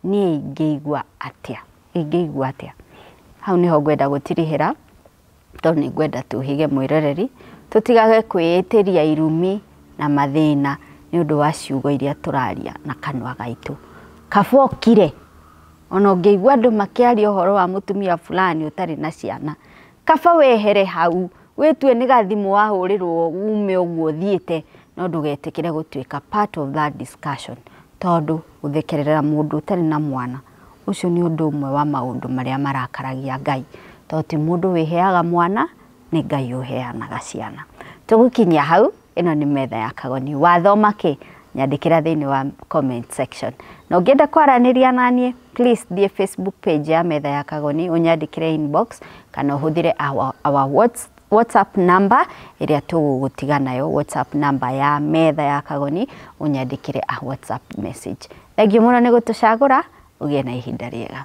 niĩ ingĩigua atĩa hau niho ngwenda gũtirihĩra tondũ nĩ ngwenda tũhige mwĩroreri tũtigage kwĩĩtĩria irumi na mathĩna nĩ ũndũ wa ciugo iria tũraria na kanua gaitũ kaba okire ona ũngĩigua andũ makĩaria ũhoro wa mũtumia fulani ũtarĩ na ciana kaba wehere hau wĩtue nĩ gathimũ wahũrĩrwo ume ũguo thiĩte no ndũgetĩkĩre gũtuĩka part of that discussion tondũ gũthekerera mũndũ ũtarĩ na mwana ũcio nĩ ũndũ ũmwe wa maũndũ marĩa marakaragia Ngai tondũ ti mũndũ wĩheaga mwana nĩ Ngai ũheanaga ciana tũgũkinyia hau ĩno nĩ metha ya Kagoni wathoma kĩ nyandĩkĩra thĩinĩ wa comment section na ũngĩenda kwaranĩria naniĩ please thiĩ Facebook page ya metha ya Kagoni ũnyandĩkĩre inbox kana ũhũthĩre our WhatsApp number ĩrĩa tũgũgũtiga nayo WhatsApp number ya metha ya Kagoni ũnyandĩkĩre WhatsApp message. Thengiũ mũno nĩ gũtũcagũra ũgĩe na ihinda rĩega.